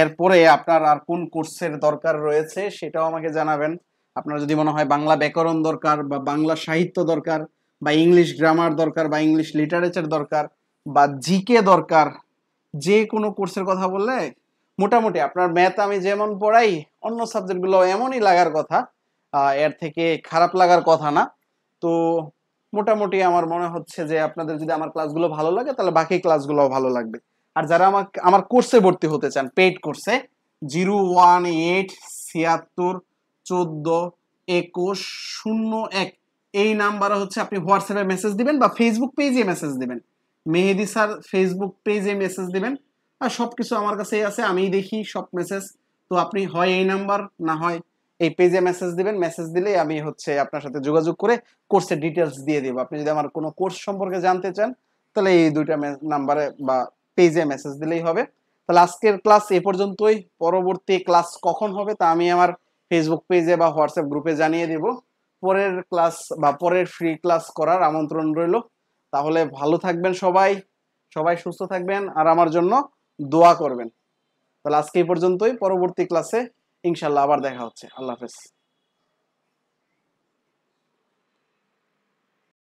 এরপরে আপনার আর কোন কোর্সের দরকার রয়েছে সেটাও আমাকে জানাবেন। আপনার যদি মনে হয় বাংলা ব্যাকরণ দরকার বা বাংলা সাহিত্য দরকার বা ইংলিশ গ্রামার দরকার বা ইংলিশ লিটারেচার দরকার বা জিকে দরকার, যে কোনো কোর্সের কথা বললে মোটামুটি আপনার ম্যাথ আমি যেমন পড়াই অন্য সাবজেক্টগুলো এমনই লাগার কথা, এর থেকে খারাপ লাগার কথা না। তো মোটামুটি আমার মনে হচ্ছে যে আপনাদের যদি আমার ক্লাসগুলো ভালো লাগে তাহলে বাকি ক্লাসগুলোও ভালো লাগবে। আর যারা আমার কোর্সে ভর্তি হতে চান, পেইড কোর্সে, 018761421 এই নাম্বারে হচ্ছে আপনি হোয়াটসঅ্যাপে মেসেজ দিবেন বা ফেসবুক পেজে মেসেজ দিবেন, মেহেদি স্যার ফেসবুক পেজে মেসেজ দিবেন। আর সবকিছু আমার কাছেই আছে, আমিই দেখি সব মেসেজ। তো আপনি হয় এই নাম্বার না হয় এই পেজে মেসেজ দিবেন, মেসেজ দিলেই আমি হচ্ছে আপনার সাথে যোগাযোগ করে কোর্সের ডিটেলস দিয়ে দিব। আপনি যদি আমার কোনো কোর্স সম্পর্কে জানতে চান তাহলে এই দুইটা নাম্বারে বা পেজে মেসেজ দিলেই হবে। তাহলে আজকের ক্লাস এ পর্যন্তই। পরবর্তী ক্লাস কখন হবে তা আমি আমার ফেসবুক পেজে বা হোয়াটসঅ্যাপ গ্রুপে জানিয়ে দিব। পরের ক্লাস বা পরের ফ্রি ক্লাস করার আমন্ত্রণ রইল। তাহলে ভালো থাকবেন সবাই, সবাই সুস্থ থাকবেন আর আমার জন্য দোয়া করবেন। তাহলে আজকে এই পর্যন্তই, পরবর্তী ক্লাসে ইনশাল্লাহ আবার দেখা হচ্ছে। আল্লাহ হাফেজ।